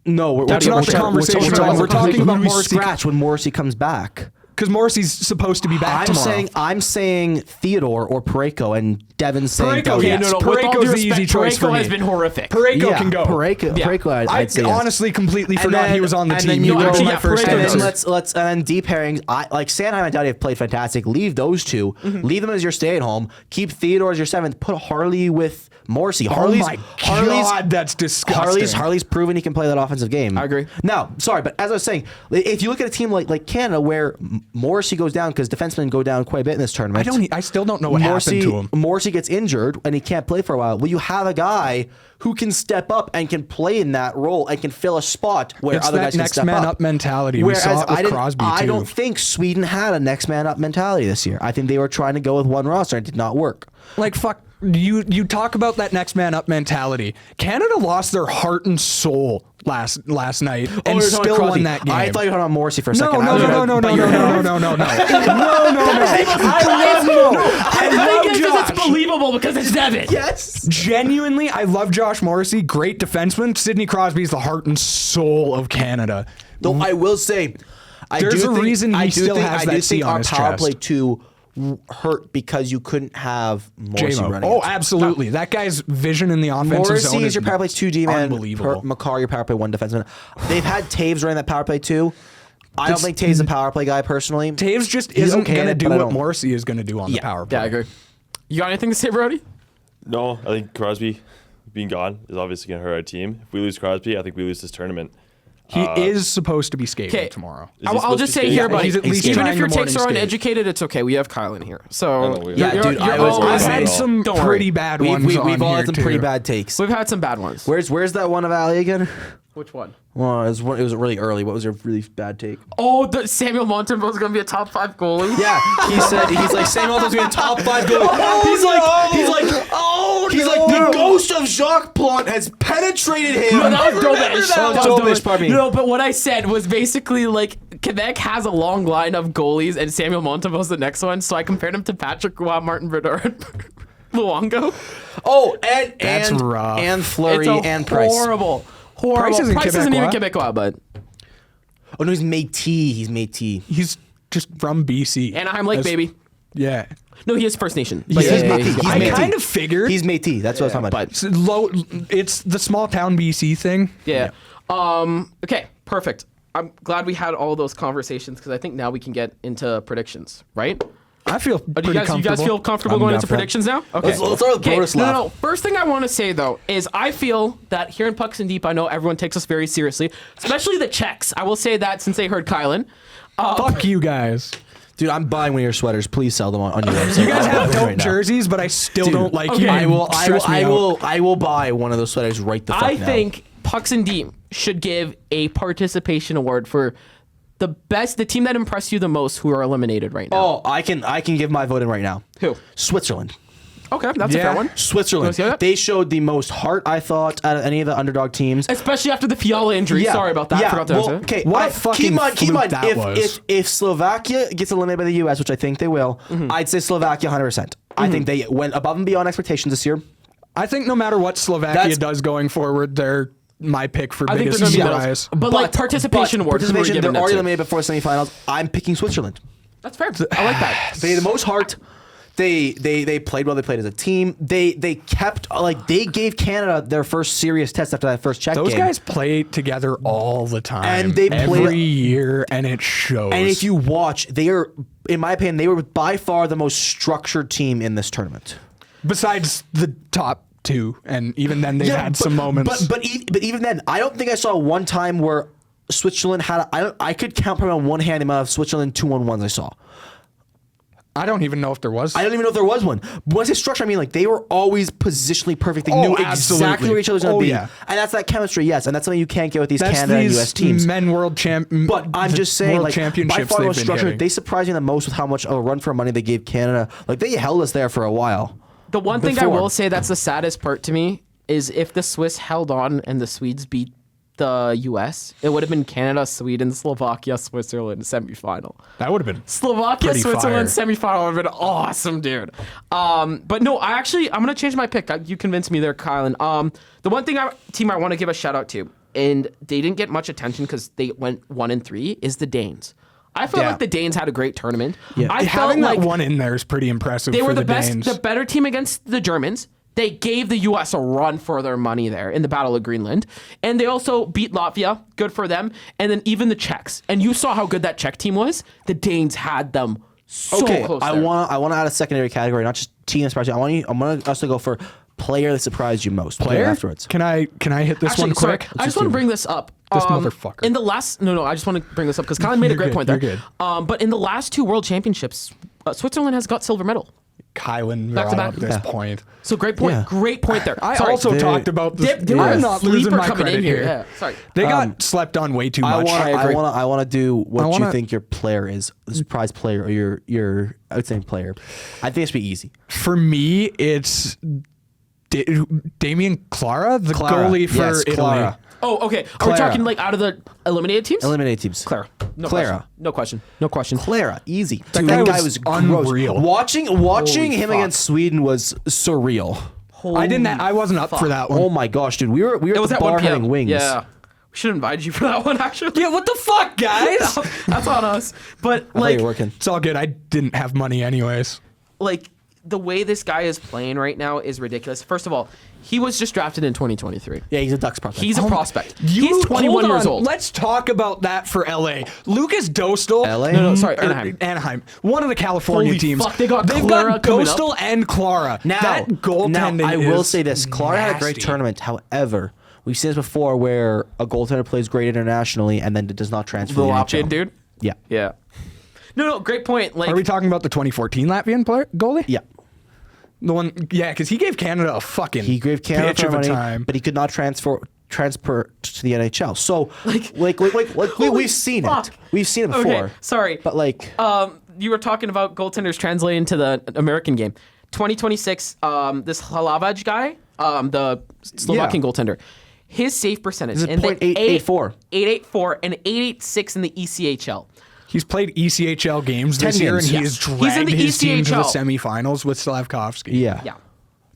No, we're That's not the conversation we're talking about who we Morrissey. scratch when Morrissey comes back. Because Morrissey's supposed to be back tomorrow. I'm saying Theodore or Pareko, and Devin's saying Pareko, Doughty. yes. With all due Pareko's the easy respect, choice for Pareko me. has been horrific. Pareko Yeah, can go. Pareko, I'd say yes. honestly completely And forgot then- he was on the and team. then You you were go- my first Pareko And answer. then let's and then D pairings. I like Sanheim and Doughty have played fantastic. Leave those two. Leave them as your stay at home. Keep Theodore as your seventh. Put Harley with Morrissey. Oh my God, that's disgusting. Harley's proven he can play that offensive game. I agree. Now, sorry, but as I was saying, if you look at a team like Canada where Morrissey goes down because defensemen go down quite a bit in this tournament. I still don't know what happened to him. Morrissey gets injured and he can't play for a while. Well, you have a guy who can step up and can play in that role and can fill a spot where It's other that guys can next step man up. up mentality. We saw it with Crosby, I too. don't think Sweden had a next man up mentality this year. I think they were trying to go with one roster and it did not work. Like, fuck. You talk about that next man up mentality. Canada lost their heart and soul last night and you're talking still Crosby. won that game. I thought you were talking about Morrissey for a No, second. no, I was no, gonna no, no, bite no, your no, head no, off. no, no, no. I think Josh. it's believable because it's Devin. Yes. Genuinely, I love Josh Morrissey, great defenseman. Sidney Crosby is the heart and soul of Canada. Though I will say, There's a reason he still has I that do C think on our his power chest. play 2 hurt because you couldn't have Morrissey J-Mo. running. Oh, it. absolutely. That guy's vision in the offensive Morrissey zone is your power play 2D man. Unbelievable. McCarr, your power play 1 defenseman. They've had Taves running that power play 2. I don't think Taves is a power play guy personally. Taves just He's isn't okay in going to it, do but I what don't- Morrissey is going to do on the power play. Yeah, I agree. You got anything to say, Brody? No, I think Crosby being gone is obviously going to hurt our team. If we lose Crosby, I think we lose this tournament. He is supposed to be skating Okay. tomorrow. Is he I'll supposed just to say skate? here, Yeah, buddy. he's at least Even trying if your the takes are morning skate. uneducated, it's okay. We have Kylan here, so know, we- Yeah, you're- dude, you're I was- always- I've had some Don't worry. pretty bad ones We've on all here had some too. pretty bad takes. We've had some bad ones. Where's that one of Ali again? Which one? Well, it was really early. What was your really bad take? Oh, Samuel Montembeau is going to be a top 5 goalie. Yeah, he's like Samuel Montembeau's being a top 5 goalie. He's like the ghost of Jacques Plante has penetrated him. No, that was Dobish. That was Dobish, pardon me. No, but what I said was basically like Quebec has a long line of goalies, and Samuel Montembeau's the next one. So I compared him to Patrick Roy, Martin Brodeur, and Luongo. Oh, That's and rough. and Fleury It's a and Price. horrible. Price isn't Price isn't even Quebecois. Quebecois, but Oh no, he's Métis. He's Métis. He's just from BC. Anaheim Lake, baby. Yeah. No, he is First Nation. Yeah, But he's Métis. He's I Métis. kind of figured. He's Métis. That's what I was talking about. but It's low. It's the small town BC thing. yeah. Okay, perfect. I'm glad we had all those conversations because I think now we can get into predictions, right? I feel Do pretty you guys comfortable. feel comfortable I'm going down into for that. predictions now? Okay. Let's start with Okay, Boroslav. no. First thing I want to say though is I feel that here in Pucks and Deep, I know everyone takes us very seriously, especially the Czechs. I will say that since they heard Kylan. Fuck you guys. Dude, I'm buying one of your sweaters. Please sell them on your website. You guys I'm have buying them dope right now. jerseys, but I still Dude, don't like okay. you. I I will buy one of those sweaters right the fuck I now. think Pucks and Deep should give a participation award for the team that impressed you the most who are eliminated right now. Oh, I can give my vote in right now. Who? Switzerland. Okay, that's a Yeah. fair one. Switzerland. Let's hear that. They showed the most heart, I thought, out of any of the underdog teams. Especially after the Fiala injury. Sorry about that. Yeah. Forgot to Well, answer. okay. What a fucking keep in mind, fluke that was. if Slovakia gets eliminated by the U.S., which I think they will, I'd say Slovakia 100%. I think they went above and beyond expectations this year. I think no matter what Slovakia That's- does going forward, they're my pick for I think biggest they're gonna be surprise. medals. But like participation awards, who are we Participation, giving they're that already to? eliminated before semifinals. I'm picking Switzerland. That's fair. I like that. They had the most heart. They played well. They played as a team. They kept they gave Canada their first serious test after that first Czech Those game. guys play together all the time, And they play- every year, and it shows. And if you watch, they are, in my opinion, they were by far the most structured team in this tournament. besides the top two, and even then they've had some moments. But even then, I don't think I saw one time where Switzerland had. I could count probably on one hand the amount of Switzerland 2-on-1s I saw. I don't even know if there was. I don't even know if there was one. But when I say structure, I mean like they were always positionally perfect. They Oh, knew absolutely. exactly where each other was going to Oh, be. yeah. And that's that chemistry, yes. And that's something you can't get with these That's Canada and these US teams. men world champ. But I'm just saying, world like, by championships far the they've most been structured. hitting. They surprised me the most with how much of a run for money they gave Canada. Like, they held us there for a while. The one thing I Before. will say that's the saddest part to me is if the Swiss held on and the Swedes beat the US, it would have been Canada, Sweden, Slovakia, Switzerland semifinal. That would have been Slovakia, pretty Switzerland fire. semifinal would have been awesome, dude. But no, I'm gonna change my pick. You convinced me there, Kylan. The one team I want to give a shout out to, and they didn't get much attention because they went 1-3, is the Danes. I felt Yeah. like the Danes had a great tournament. Yeah. I felt Having like that one in there is pretty impressive. they for were the best, Danes. the better team against the Germans. They gave the U.S. a run for their money there in the Battle of Greenland. And they also beat Latvia. Good for them. And then even the Czechs. And you saw how good that Czech team was. The Danes had them so close I there. want to add a secondary category, not just team that surprised you. I want us to go for player that surprised you most. player afterwards. Can I hit this Actually, one quick? sorry, I just want to bring this up. This motherfucker. In the last, I just want to bring this up because Kylan made a You're great good, point there. you're good. But in the last two World Championships, Switzerland has got silver medal. Kylan Back to brought back. up this Yeah. point. So great point. Yeah. Great point there. I Sorry. also talked about this. They were I'm a not losing sleeper my coming credit in here. here. Yeah, sorry. They got slept on way too much. I agree. want to do what wanna- you think your player is, the surprise player, or your outside player. I think it should be easy. For me, it's Damien Clara, the goalie for Yes, Italy. Clara. Oh, okay. Are we Clara. talking like out of the eliminated teams? Eliminated teams. Clara. No Clara. question. No question. No question. Clara, easy. That That guy guy was was unreal. gross. Watching Holy him fuck. against Sweden was surreal. I wasn't up for that one. Oh my gosh, dude, we were It at was the at bar 1 p.m. having wings. Yeah. We should invite you for that one, actually. Yeah, what the fuck, guys? That's on us. But I thought like, you were working. It's all good. I didn't have money anyways. like the way this guy is playing right now is ridiculous. First of all, he was just drafted in 2023. Yeah, he's a Ducks prospect. He's a prospect. You- He's 21 hold years on. old. Let's talk about that for LA. Lucas Dostal. LA? No, sorry, or Anaheim. Anaheim. One of the California Holy teams. fuck, they got They've Clara got coming up. Dostal and Clara. Now, that goaltending I will is say this: Clara had a great nasty. tournament. However, we've seen this before, where a goaltender plays great internationally and then does not transfer. The to the Latvian NHL. dude. Yeah. Yeah. No, great point. Like, Are we talking about the 2014 Latvian player, goalie? Yeah. The one, yeah, because he gave Canada a fucking He gave Canada bitch for of a money, time. but he could not transfer to the NHL. So, like Holy we've seen fuck. it. We've seen it before. Okay, sorry. But like, You were talking about goaltenders translating to the American game. 2026, this Halavaj guy, the Slovakian goaltender, his save percentage This is in the .884. 884 and 886 in the ECHL. He's played ECHL games 10 this year, games, and he yes. has He's in dragged the his team to the ECHL. semifinals with Slavkovsky. yeah, Yeah,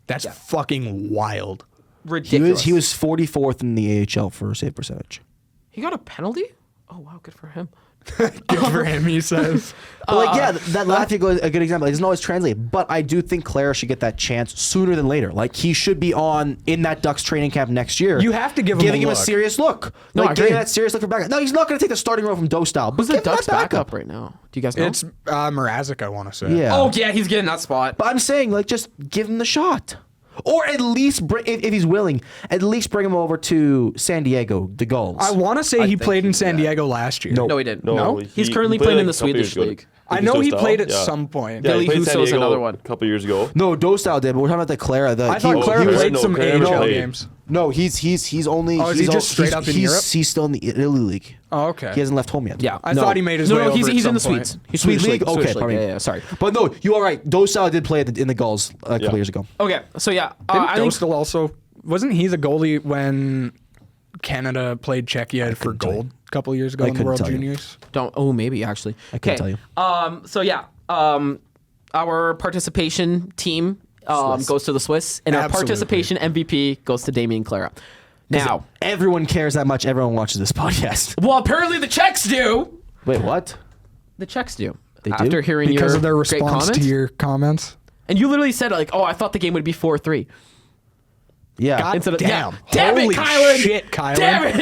That's fucking wild. ridiculous. he was 44th in the AHL for save percentage. He got a penalty? Oh, wow, good for him. Good for him, he says. But like, yeah, that Latvia goal is a good example. It doesn't always translate, but I do think Clara should get that chance sooner than later. Like, he should be in that Ducks training camp next year. You have to give him giving a him a look. serious look. No, I Like, giving agree. that serious look for backup. No, he's not going to take the starting role from Dostal. Who's But the give him Ducks that backup right now? Do you guys know? It's Mrazek, I want to say. Yeah. Oh, yeah, he's getting that spot. But I'm saying, like, just give him the shot. Or at least, if he's willing, at least bring him over to San Diego, the Gulls. I want to say he think played he in did San that. Diego last year. No, he didn't. No? He's currently played playing in like the a couple years Swedish ago. league. I know he Dostal? played at Yeah. some point. Yeah, Billy he played San Husso's Diego another one. a couple years ago. No, Dostal did, but we're talking about the Clara. I thought Clara he was- played no, some Clara never AHL played. games. No, he's only. Oh, is he he's just straight up in Europe? He's still in the Italy league. Oh, okay. He hasn't left home yet. Yeah. I thought he made his way No, over he's at in some the point. Swedes. He's Swedish Swedish league. Swedish Okay, league. pardon me. Yeah, sorry. But no, you are right. Dostal did play in the Gulls a couple years ago. Okay, so yeah, Didn't I think Dostal also wasn't he the goalie when Canada played Czechia for tell you. gold a couple years ago I in the couldn't World tell you. Juniors? don't. Oh, maybe actually. I couldn't tell you. So yeah, our participation team goes to the Swiss, and our Absolutely. participation MVP goes to Damien Clara. Now, everyone cares that much. Everyone watches this podcast. well, apparently the Czechs do. Wait, what? The Czechs do. They do? After hearing Because your of their great response comments. to your comments. And you literally said, like, oh, I thought the game would be 4-3. Yeah. God Instead of, damn. Damn Holy it, Kylan. shit, Kylan. Damn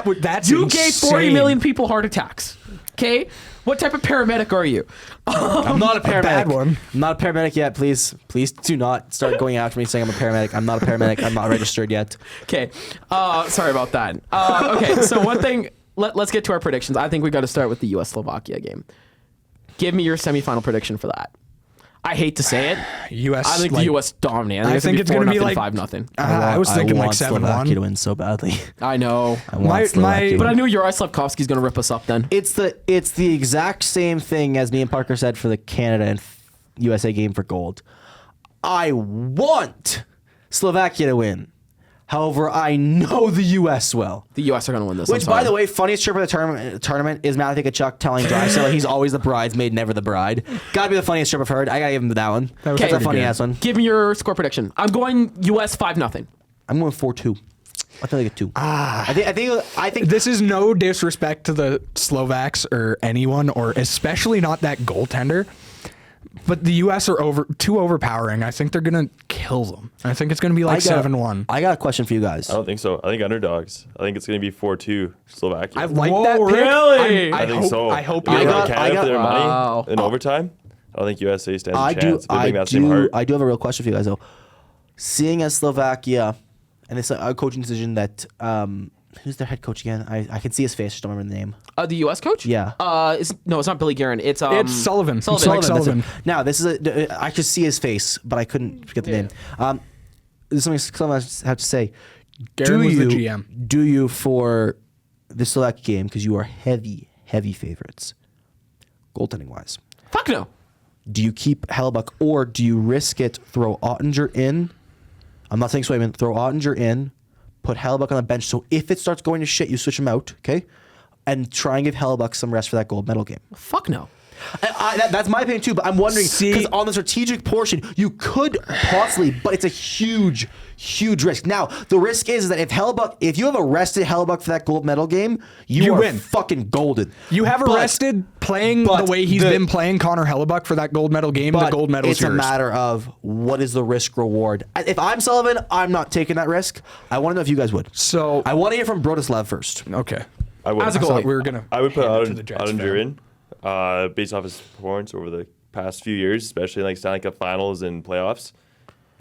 it. That's You gave 40 insane. million people heart attacks. Okay? What type of paramedic are you? I'm not a paramedic. bad one. I'm not a paramedic yet. Please do not start going after me saying I'm a paramedic. I'm not a paramedic. I'm not registered yet. Okay. Sorry about that. Okay, so one thing, let's get to our predictions. I think we got to start with the U.S.-Slovakia game. Give me your semifinal prediction for that. I hate to say it. U.S. I think the U.S. dominate. I think it's going to be like 5-0. I was thinking like Slovakia to 7-1. win so badly. I know. I want Slovakia my- to But win. I knew Uri Slavkovsky's going to rip us up then. It's the exact same thing as me and Parker said for the Canada and USA game for gold. I want Slovakia to win. However, I know the US will. The U.S. are going to win this. Which, by the way, funniest trip of the tournament is Matthew Tkachuk telling Drysdale he's always the bridesmaid, never the bride. Gotta be the funniest trip I've heard. I gotta give him that one. was That's a pretty funny good. ass one. Give me your score prediction. I'm going U.S. 5-0. I'm going 4-2. I feel like a 2. I think This is no disrespect to the Slovaks or anyone, or especially not that goaltender. But the U.S. are too overpowering. I think they're gonna kill them. I think it's gonna be like 7-1. I got a question for you guys. I don't think so. I think underdogs. I think it's going to be 4-2 Slovakia. I like Whoa, that pick. really? I think so. I hope If you're they right. go Canada for their Wow. money in overtime, I don't think USA stands a I chance. They bring that same do heart. I do have a real question for you guys though. Seeing as Slovakia, and it's a coaching decision that who's their head coach again? I can see his face, just don't remember the name. The U.S. coach? Yeah. No, it's not Billy Guerin. It's Sullivan. Sullivan. It's like that's Sullivan. it. Now this is I could see his face, but I couldn't get the name. There's something I have to say. Guerin do was you, the GM. Do you for the Slovakia game, because you are heavy favorites, goaltending wise? Fuck no. Do you keep Hellebuck or do you risk it? Throw Ottinger in. I'm not saying Swayman. Throw Ottinger in. Put Hellebuck on the bench. So if it starts going to shit, you switch him out. Okay, and try and give Hellebuck some rest for that gold medal game. Fuck no. That's my opinion too. But I'm wondering See- because on the strategic portion, you could possibly, but it's a huge risk. Now the risk is that if you have arrested Hellebuck for that gold medal game, you are win. fucking golden. You have But- arrested playing but the way he's been playing Connor Hellebuck for that gold medal game. The But gold medal is it's yours. a matter of what is the risk reward. If I'm Sullivan, I'm not taking that risk. I want to know if you guys would. So- I want to hear from Brodislav first. Okay. I would. As a I goalie. thought we were gonna. I would put hand it to the Jets Ottinger fan. in, based off his performance over the past few years, especially like Stanley Cup Finals and playoffs.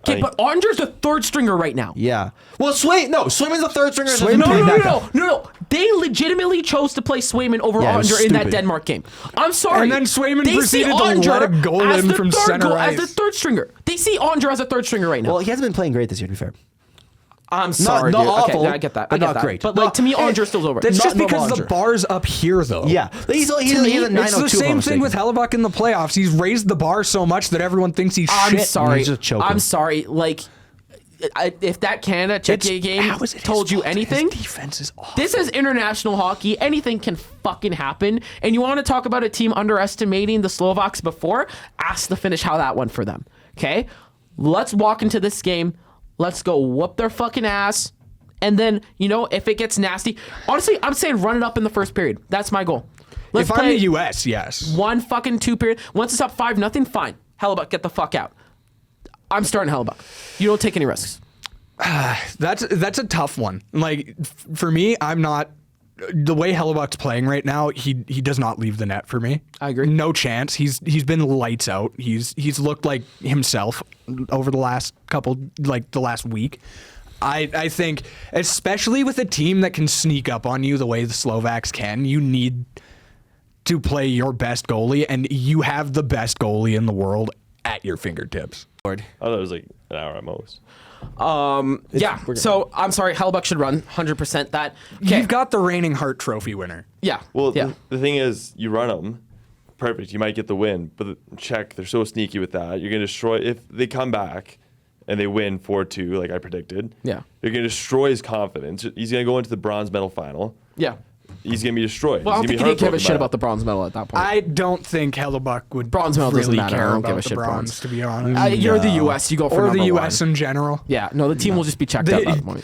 Okay, but Ottinger's the third stringer right now. Yeah. Well, Swayman's the third stringer. Swayman No, played no, that no, guy. no, no. They legitimately chose to play Swayman over Yeah, it was Ottinger in that stupid. Denmark game. I'm sorry. And then Swayman They proceeded see to let Ottinger a goal as in the from third center goal- as ice. the third stringer. They see Ottinger as a third stringer right now. Well, he hasn't been playing great this year, to be fair. I'm sorry, not dude. awful, Okay, I get that. but I get not that. great. But like Not- to me, Ottinger's still over. That's Not just because normal the Ottinger. bar's up here, though. Yeah. He's a me, 902 It's the same thing with Hellebuck in the playoffs. He's raised the bar so much that everyone thinks he's I'm shit. sorry. He's just choking. I'm sorry. Like, if that Canada Czechia game How is it his told you fault? anything, His defense is awful. this is international hockey. Anything can fucking happen. And you want to talk about a team underestimating the Slovaks before? Ask the Finnish how that went for them. Okay? Let's walk into this game. Let's go whoop their fucking ass. And then, if it gets nasty, honestly, I'm saying run it up in the first period. That's my goal. Let's If I'm play the U.S., yes. one fucking 2 period. Once it's up 5-0, fine. Hellebuck, get the fuck out. I'm starting Hellebuck. You don't take any risks. That's a tough one. Like for me, I'm not. The way Hellebuck's playing right now, he does not leave the net for me. I agree. No chance. He's been lights out. He's looked like himself over the last the last week. I think, especially with a team that can sneak up on you the way the Slovaks can, you need to play your best goalie, and you have the best goalie in the world at your fingertips. I thought it was like an hour at most. Yeah. So I'm sorry. Hellebuck should run 100% that. Okay. You've got the reigning Hart Trophy winner. Yeah. Well, yeah. the thing is, you run them, perfect. You might get the win, but the Czech, they're so sneaky with that. You're going to destroy, if they come back and they win 4-2, like I predicted, Yeah. you're going to destroy his confidence. He's going to go into the bronze medal final. Yeah. he's gonna be destroyed. Well, I don't He's think he gonna didn't be give a shit heartbroken by about the bronze medal at that point. I don't think Hellebuck would Bronze medal doesn't really matter. I care don't give a about the shit, bronze, bronze. to be honest. You're the U.S. You go for or number the U.S. one. in general. Yeah, no, the team will just be checked out at that point.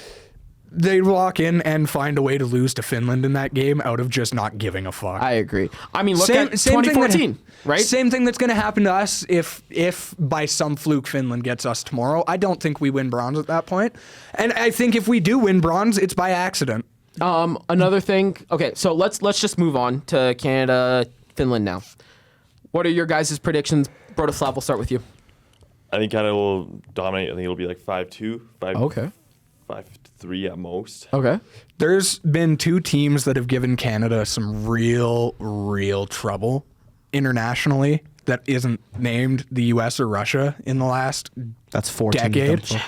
They walk in and find a way to lose to Finland in that game out of just not giving a fuck. I agree. I mean, look Same at thing 2014, right? Same thing that's going to happen to us if by some fluke Finland gets us tomorrow. I don't think we win bronze at that point. And I think if we do win bronze, it's by accident. Another thing. Okay, so let's just move on to Canada, Finland now. What are your guys' predictions? Brodoslav, we'll start with you. I think Canada will dominate. I think it'll be like 5-2, 5-3 at most. Okay. There's been two teams that have given Canada some real trouble internationally that isn't named the U.S. or Russia in the last That's 4 decade. teams.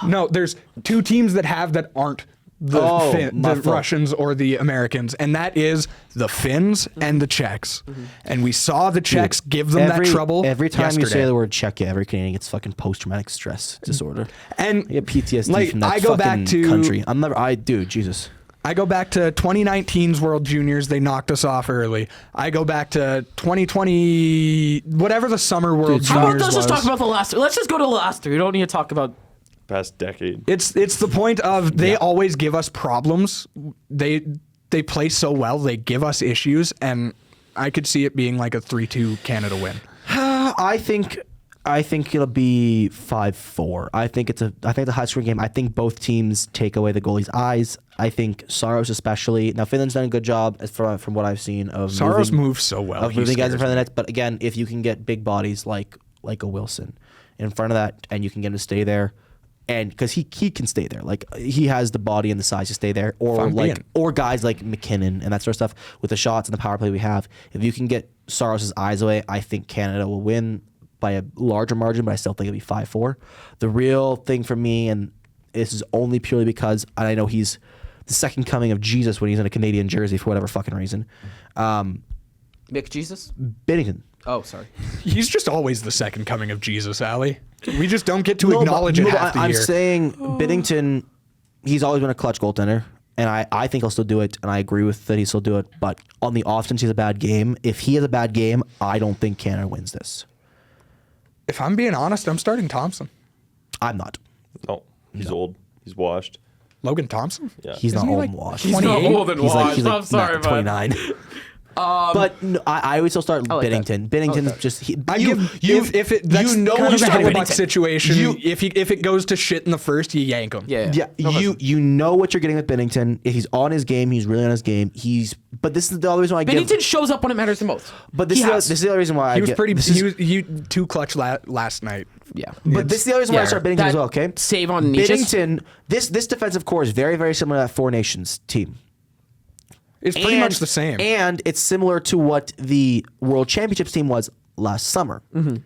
No, there's two teams that have that aren't the, my the fault. Russians or the Americans, and that is the Finns and the Czechs. And we saw the Czechs give them that trouble Every time you yesterday. say the word Czechia, every Canadian gets fucking post-traumatic stress disorder. And I get PTSD like, from that I go fucking back to country. Dude, Jesus. I go back to 2019's World Juniors. They knocked us off early. I go back to 2020, whatever the Summer World How Juniors about let's just was. talk about the last three? Let's just go to the last three. We don't need to talk about. Past decade. It's the point of they always give us problems. They play so well. They give us issues, and I could see it being like a 3-2 Canada win. I think it'll be 5-4. I think it's a high scoring game. I think both teams take away the goalie's eyes. I think Saros especially. Now Finland's done a good job as from what I've seen of Saros moves so well. of He moving guys in scares front of the me. net. But again, if you can get big bodies like a Wilson in front of that, and you can get him to stay there, and because he can stay there, like he has the body and the size to stay there, or guys like McKinnon and that sort of stuff with the shots and the power play we have. If you can get Saros' eyes away, I think Canada will win by a larger margin, but I still think it'll be 5-4. The real thing for me, and this is only purely because I know he's the second coming of Jesus when he's in a Canadian jersey for whatever fucking reason. Mick Jesus? Binnington. Oh, sorry. He's just always the second coming of Jesus, Ali. We just don't get to acknowledge it half the I'm year. saying Binnington, he's always been a clutch goaltender, and I think he'll still do it, and I agree with that he'll still do it. But on the offense, he's a bad game. If he has a bad game, I don't think Canada wins this. If I'm being honest, I'm starting Thompson. I'm not. No, he's old. He's washed. Logan Thompson? Yeah. He's Isn't not he old like and washed. He's not 28? old and He's washed. like I'm sorry, man. 29. But no, I would still start like that. Binnington. Binnington's just. If it that's know kind what of a you're doing. Hellebuck situation. You- if it goes to shit in the first, you yank him. Yeah. Yeah, you know what you're getting with Binnington. If he's on his game, he's really on his game. But this is the other reason why I Bennington give. shows up when it matters the most. But this is the other reason why He I was get, pretty. this is- He too clutch last night. Yeah. But this is the other reason why I start Binnington That as well. Okay, save on Nietzsche. Binnington. This defensive core is very very similar to that Four Nations team. It's pretty much the same. And it's similar to what the World Championships team was last summer. Mm-hmm.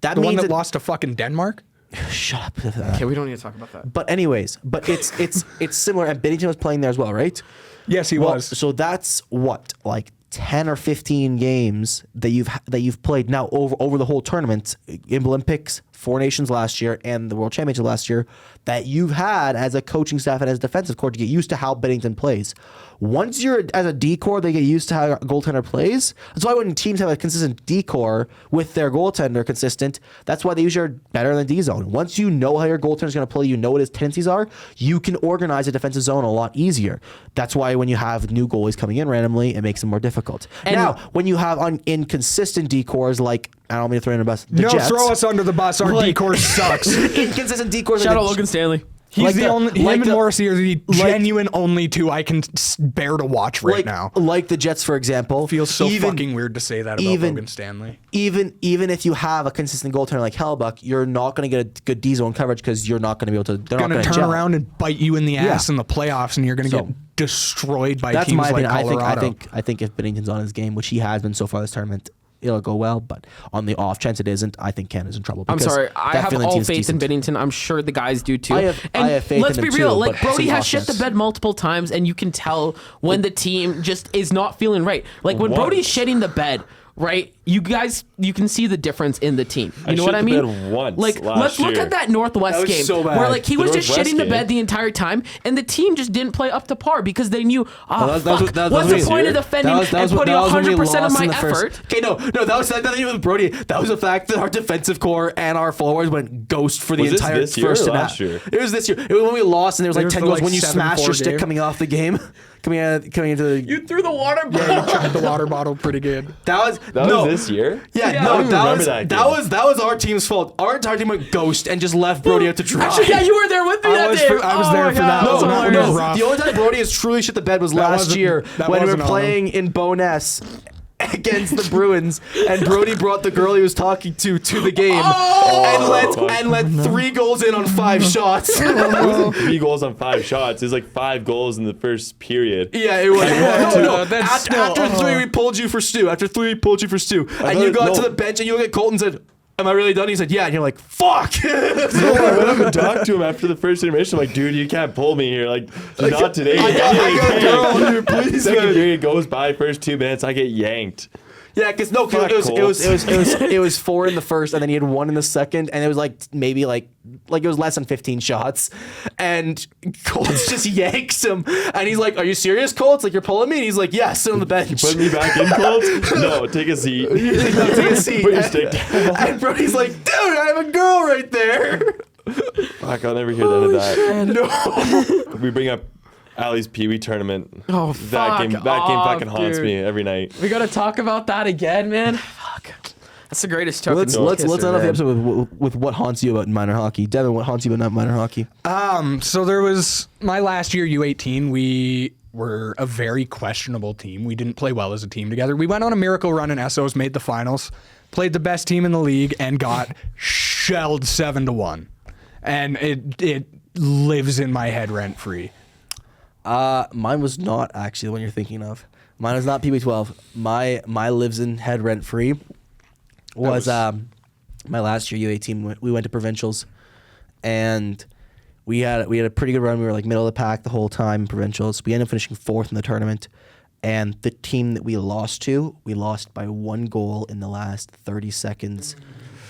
That The means one that lost to fucking Denmark. Shut up. Okay, we don't need to talk about that. But anyways, it's similar. And Binnington was playing there as well, right? Yes, he was. So that's what, like 10 or 15 games that you've played now over the whole tournament, in Olympics, Four Nations last year, and the World Championship last year, that you've had as a coaching staff and as a defensive core to get used to how Binnington plays. Once you're as a D-core, they get used to how a goaltender plays. That's why when teams have a consistent D-core with their goaltender consistent, that's why they usually are better than D-zone. Once you know how your goaltender is going to play, you know what his tendencies are, you can organize a defensive zone a lot easier. That's why when you have new goalies coming in randomly, it makes it more difficult. And now, when you have inconsistent D-cores like, I don't mean to throw in a bus, the No, Jets. throw us under the bus. Our Like- D-core sucks. Inconsistent D-cores Shout like out the- Logan Stanley. He's Like the the- only. like Him and the- Morrissey are the genuine only two I can bear to watch right now. Like the Jets, for example. Feels so even- fucking weird to say that about even- Logan Stanley. Even if you have a consistent goaltender like Hellebuck, you're not going to get a good D-zone coverage because you're not going to be able to. They're Going not to going turn gel. around and bite you in the ass Yeah. in the playoffs, and you're going to So- get destroyed by That's teams my like opinion. Colorado. I think if Binnington's on his game, which he has been so far this tournament, it'll go well. But on the off chance it isn't, I think Canada's in trouble. I'm because sorry. I that have Finland all team's faith decent. in Binnington. I'm sure the guys do too. I have faith let's in be him real. too, Like but Brody some has off shit the chance. bed multiple times, and you can tell when the team just is not feeling right. Like when Once. Brody's shitting the bed, right? You guys, you can see the difference in the team. You I know what I shit the mean? bed once Like, last let's look year. at that Northwest That was game so bad. where like he The was just Northwest shitting the game. bed the entire time, and the team just didn't play up to par because they knew, that fuck, was- that was what's the this point year? of defending and putting that was when we 100% of lost my in the first- effort? Okay, no, that was nothing to do with Brody. That was the fact that our defensive core and our forwards went ghost for the Was this entire this year or first and last half. year? It was this year. It was when we lost, and there was like It was 10 the, goals like, when you 7-4 smashed your stick game. coming off the game, coming into the. You threw the water You tried the water bottle pretty good. that was this year? Yeah, Yeah. I no, don't even that remember was that that, game. was our team's fault. Our entire team went ghost and just left Brody out to dry. Actually, yeah, you were there with me I that was day. for- I was Oh there my for God, that. that was No, no, hilarious. no. The only time Brody has truly shit the bed was last wasn't- year that when we were wasn't on him. playing in Boness against the Bruins, and Brody brought the girl he was talking to the game and let 3 goals in on 5 shots. 3 goals on 5 shots. It was like 5 goals in the first period. Yeah, it was. No, that's after still- 3, we pulled you for Stu. After 3, we pulled you for Stu. And you got to the bench and you look at Colton and said, "Am I really done?" He said, "Yeah." And you're like, "Fuck." No, I went up and talked to him after the first intermission. I'm like, dude, you can't pull me here. Like, not today. I got a girl here, please, Second man. period goes by, first 2 minutes, I get yanked. Yeah, because Fuck it was 4 in the first, and then he had 1 in the second, and it was like maybe like it was less than 15 shots, and Colts just yanks him, and he's like, "Are you serious, Colts? Like you're pulling me?" And he's like, "Yeah, sit on the bench." Put me back in, Colts? No, take a seat. He's like, "No, take a seat." Put your stick down. And Brody's like, "Dude, I have a girl right there." Fuck, I'll never hear the end of that. No. We bring up Ali's Pee Wee tournament. Oh, That game fuck fucking off, haunts dude. me every night. We gotta talk about that again, man. Fuck. That's the greatest choke. Let's in end off history, the man. episode with what haunts you about minor hockey. Devin, what haunts you about minor hockey? So there was my last year U18. We were a very questionable team. We didn't play well as a team together. We went on a miracle run in Essos, made the finals, played the best team in the league, and got shelled 7-1. And it lives in my head rent free. Mine was not actually the one you're thinking of. Mine was not PB12. My lives in head rent free was my last year U18. We went to provincials, and we had a pretty good run. We were like middle of the pack the whole time in provincials. We ended up finishing 4th in the tournament, and the team that we lost to, we lost by 1 goal in the last 30 seconds.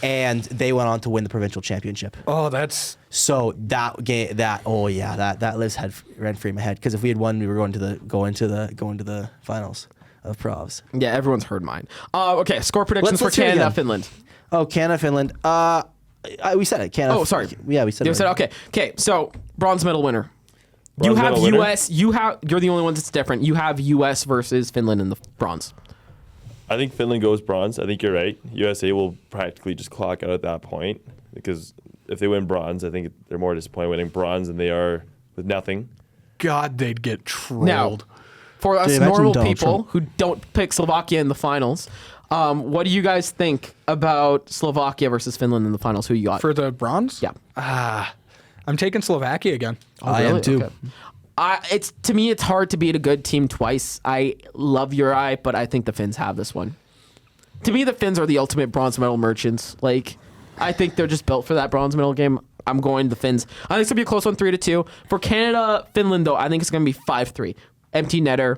And they went on to win the provincial championship. Oh, that's So that game, that lives rent free in my head. Because if we had won, we were going to the finals of provs. Yeah, everyone's heard mine. Okay, score predictions Let's for hear it Canada, again. Finland. Oh, Canada, Finland. We said it. Canada. Oh, sorry. Yeah, we said You it. said right. okay. So bronze medal winner. You Bronze have medal winner? U.S. You're the only one that's different. You have U.S. versus Finland in the bronze. I think Finland goes bronze. I think you're right. USA will practically just clock out at that point because if they win bronze, I think they're more disappointed winning bronze than they are with nothing. God, they'd get trolled. Now, for us Dave, imagine normal Donald people Trump. who don't pick Slovakia in the finals, what do you guys think about Slovakia versus Finland in the finals? Who you got? For the bronze? yeah. I'm taking Slovakia again. I am too. Okay. To me, it's hard to beat a good team twice. I love Uri, but I think the Finns have this one. To me, the Finns are the ultimate bronze medal merchants. Like, I think they're just built for that bronze medal game. I'm going the Finns. I think it's gonna be a close one, 3-2. For Canada, Finland though, I think it's gonna be 5-3. Empty netter.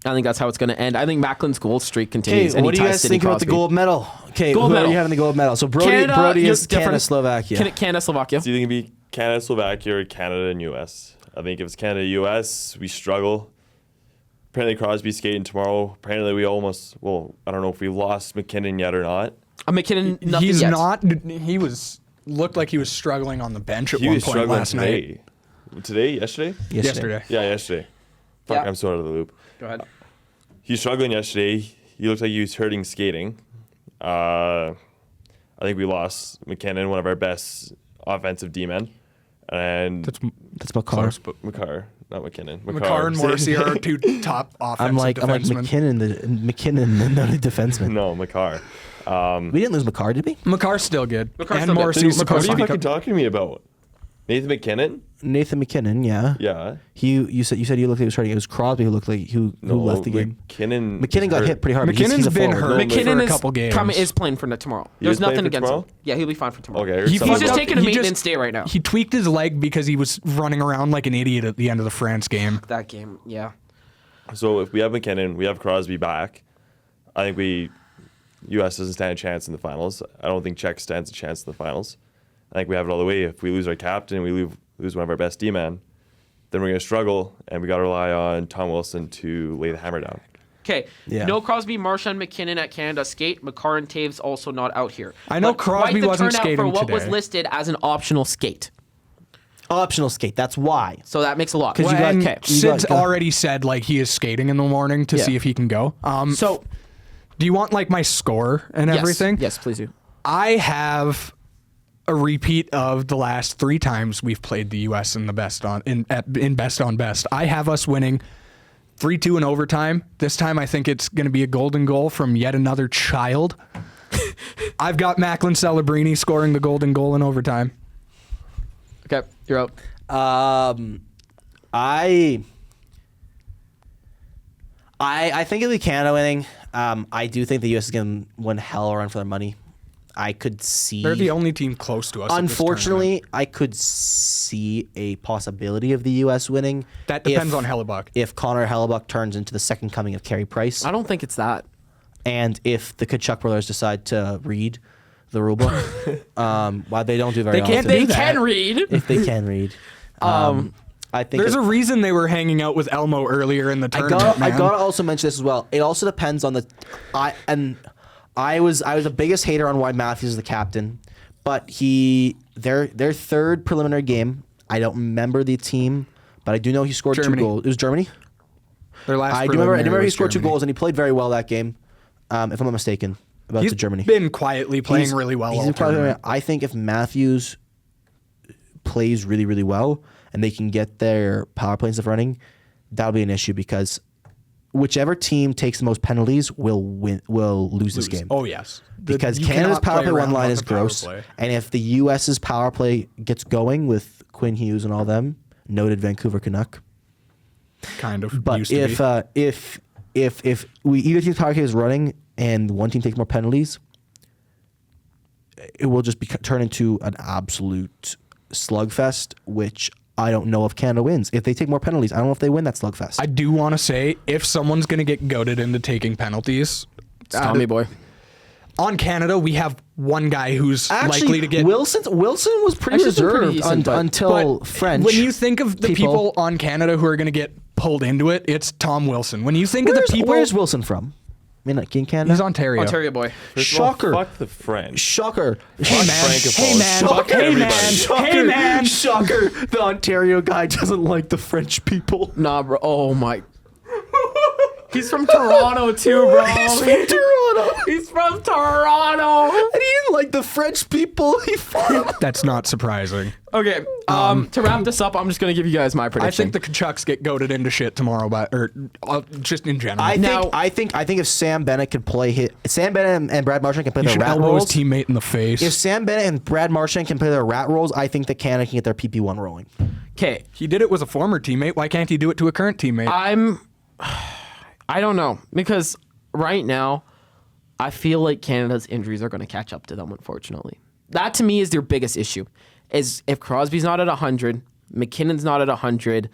I think that's how it's gonna end. I think Macklin's goal streak Okay, continues. and what he do you ties guys Sidney think about the Crosby. gold medal? Okay, Gold who medal. are you having the gold medal? So Brody is you're Canada, different. Slovakia. Canada, Slovakia. It's either going to be Canada, Slovakia, or Canada and US. I think if it's Canada, US, we struggle. Apparently Crosby's skating tomorrow. Apparently we almost, I don't know if we lost McKinnon yet or not. McKinnon, nothing He's yet. not. He looked like he was struggling on the bench at He one was point struggling last night. today. Yesterday? Yesterday. Yeah, yesterday. Fuck, Yeah. I'm so out of the loop. Go ahead. He was struggling yesterday. He looked like he was hurting skating. I think we lost McKinnon, one of our best offensive D-men. And That's Makar. Makar, not McKinnon. McCarr and Morrissey are our two top offensive I'm like defensemen. McKinnon, not a defenseman. No, Makar. We didn't lose Makar, did we? McCarr's still good. McCarr's and still good. Morrissey's What are supposed you to be fucking talking to me about? Nathan McKinnon? Nathan McKinnon, yeah. Yeah. You said he looked like he was hurting. It was Crosby who looked like who left the game. McKinnon McKinnon got hurt. hit pretty hard. but he's McKinnon's a been forward. hurt McKinnon for a is couple games. is playing for tomorrow. He There's is playing nothing for against tomorrow? him. Yeah, he'll be fine for tomorrow. Okay, I heard He someone- He's just fucked up- taking a he maintenance day right now. He tweaked his leg because he was running around like an idiot at the end of the France game. That game, yeah. So if we have McKinnon, we have Crosby back. I think we U.S. doesn't stand a chance in the finals. I don't think Czech stands a chance in the finals. I think we have it all the way. If we lose our captain, we lose one of our best D-men, then we're going to struggle, and we got to rely on Tom Wilson to lay the hammer down. Okay. Yeah. No Crosby, Marchand, McKinnon at Canada skate. McCarr and Taves also not out here. I know But Crosby quite the wasn't turnout skating for what was today. listed as an optional skate. Optional skate. That's why. So that makes a lot. 'Cause you Well, got- and okay, you Sid's got- already said like he is skating in the morning to Yeah. see if he can go. So Do you want like my score and everything? Yes, please do. I have a repeat of the last 3 times we've played the U.S. in the best on in best on best. I have us winning 3-2 in overtime. This time I think it's going to be a golden goal from yet another child. I've got Macklin Celebrini scoring the golden goal in overtime. Okay, you're out. I think it'll be Canada winning. I do think the U.S. is going to win hell of a run for their money. I could see. They're the only team close to us. at this Unfortunately, I could see a possibility of the U.S. winning. That depends on Hellebuck. If Connor Hellebuck turns into the second coming of Carey Price, I don't think it's that. and if the Kachuk brothers decide to read the rule book, why they don't do very They can't often. They that. can read. If they can read, I think There's a reason they were hanging out with Elmo earlier in the tournament. I man. gotta also mention this as well. It also depends on I was the biggest hater on why Matthews is the captain, but their third preliminary game. I don't remember the team, but I do know he scored Germany. 2 goals. It was Germany. Their last I remember preliminary he was scored 2 Germany. goals and he played very well that game. If I'm not mistaken, about He's to Germany. been quietly playing He's- really well. he's all been playing tournament. I think if Matthews plays really, really well and they can get their power play and stuff running, that'll be an issue because whichever team takes the most penalties will lose this game. Oh yes, Because You Canada's cannot power play play one around line on is the power gross, play. and if the U.S.'s power play gets going with Quinn Hughes and all them, noted Vancouver Canuck. Kind of. But used to be. if we either team's power play is running and one team takes more penalties, it will just turn into an absolute slugfest, which I don't know if Canada wins. If they take more penalties, I don't know if they win that slugfest. I do want to say if someone's going to get goaded into taking penalties, It's Tommy boy. on Canada we have one guy who's likely to get. Wilson was pretty Actually, been pretty reserved decent, but- until but French. When you think of the people on Canada who are going to get pulled into it, it's Tom Wilson. When you think of the people, where's Wilson from? I mean, like in Canada. he's Ontario. Ontario boy. First of all, Shocker. fuck the French. Shocker. Hey man, Francophone. hey man, Shocker, hey everybody. man, Shocker. hey man. Shocker. The Ontario guy doesn't like the French people. Nah, bro. Oh my. He's from Toronto too, bro. He's from Toronto. He's from Toronto. And he didn't like the French people. He fought them. That's not surprising. Okay. To wrap this up, I'm just gonna give you guys my I prediction. think the Kachucks get goaded into shit tomorrow, just in general. I think if Sam Bennett could play Sam Bennett and Brad Marchand can play you their should rat elbow his roles. teammate in the face. If Sam Bennett and Brad Marchand can play their rat roles, I think that Canada can get their PP1 rolling. Okay. He did it with a former teammate. Why can't he do it to a current teammate? I don't know because right now I feel like Canada's injuries are going to catch up to them. Unfortunately, that to me is their biggest issue. Is if Crosby's not at 100, McKinnon's not at 100,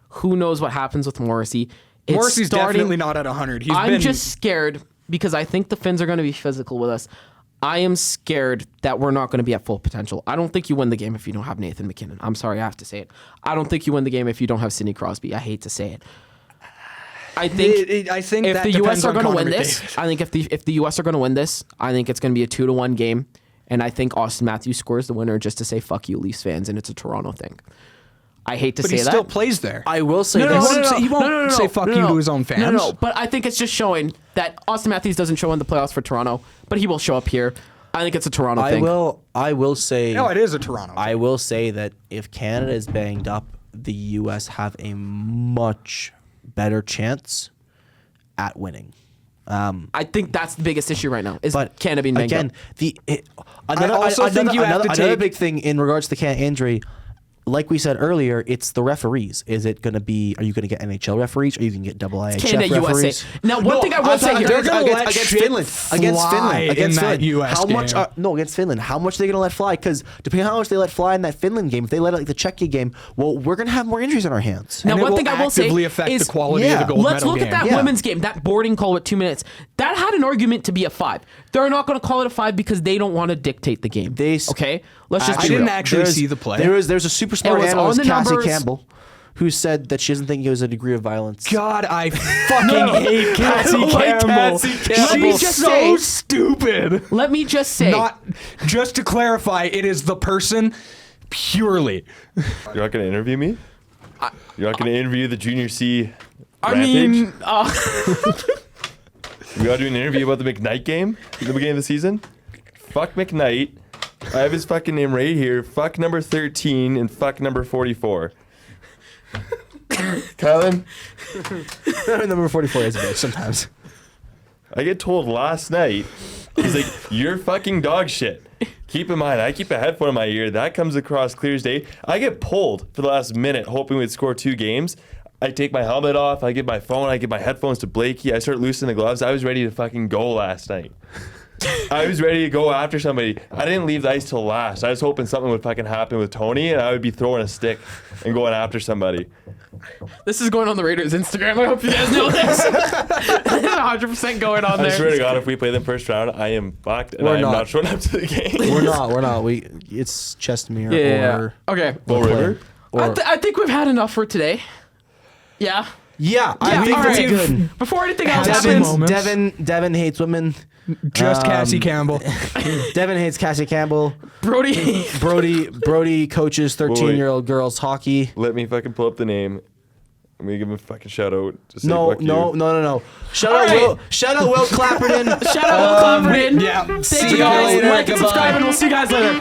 who knows what happens with Morrissey? It's Morrissey's starting- definitely not at 100. I'm just scared because I think the Finns are going to be physical with us. I am scared that we're not going to be at full potential. I don't think you win the game if you don't have Nathan McKinnon. I'm sorry, I have to say it. I don't think you win the game if you don't have Sidney Crosby. I hate to say it. I think I think if that the depends US are on going to Connor win this, McDavid. I think if the US are going to win this, I think it's going to be a 2-1 game, and I think Austin Matthews scores the winner just to say fuck you Leafs fans, and it's a Toronto thing. I hate to But say he that. still plays there. I will say No, this. no, no, he won't say fuck you to his own fans. No, but I think it's just showing that Austin Matthews doesn't show in the playoffs for Toronto, but he will show up here. I think it's a Toronto thing. I will say. No, it is a Toronto. I will say that if Canada is banged up, the U.S. have a much better chance at winning. I think that's the biggest issue right now is But Canada being banged again, up. also think you have to another take- big thing in regards to the Canada injury. like we said earlier, it's the referees. Is it going to be? Are you going to get NHL referees? Or are you going to get double IHF Canada, referees? USA. Now, one thing I will say here, they're gonna let against shit Finland. Against fly Finland. in that US How much? game. No, against Finland. How much are they going to let fly? Because depending on how much they let fly in that Finland game, if they let it like the Czechia game, well, we're going to have more injuries on our hands. now And it one will thing I will say actively affect is the quality of the gold let's medal look game. at that Yeah. women's game, that boarding call with 2 minutes. That had an argument to be a 5. They're not going to call it a 5 because they don't want to dictate the game. Okay, let's just I be didn't real. actually see the play. There's a super smart It was on analyst, the Cassie numbers. Campbell, who said that she doesn't think it was a degree of violence. God, I fucking hate Cassie don't like Campbell. Cassie Campbell. She's Just so say- stupid. Let me just say, Not just to clarify, it is the person purely. You're not going to interview me? You're not going to interview the Junior C I Rampage? mean, We got to do an interview about the McKnight game at the beginning of the season? Fuck McKnight. I have his fucking name right here. Fuck number 13 and fuck number 44. Kylan, Number 44 is a bitch sometimes. I get told last night, he's like, you're fucking dog shit. Keep in mind, I keep a headphone in my ear. That comes across clear as day. I get pulled for the last minute hoping we'd score 2 games. I take my helmet off. I give my phone. I give my headphones to Blakey. I start loosening the gloves. I was ready to fucking go last night. I was ready to go after somebody. I didn't leave the ice till last. I was hoping something would fucking happen with Tony, and I would be throwing a stick and going after somebody. this is going on the Raiders' Instagram. I hope you guys know this. 100% going on I there. swear to God, if we play them first round, I am fucked, and We're I am not. not showing up to the game. We're not. It's Chestermere Yeah. or Okay. Bull River. I think we've had enough for today. Yeah. Yeah, I Yeah, think all that's right. good. Before anything else Had some happens, moments. Devin hates women. Just Cassie Campbell. Devin hates Cassie Campbell. Brody. Brody coaches 13-year-old girls hockey. Let me fucking pull up the name. I'm gonna give him a fucking shout out. To say No. fuck you. Shout All out right. Shout out Will Clapperton. Shout out Will Clapperton. yeah. Thank See you you guys. later. Like and Goodbye. subscribe, and we'll see you guys later.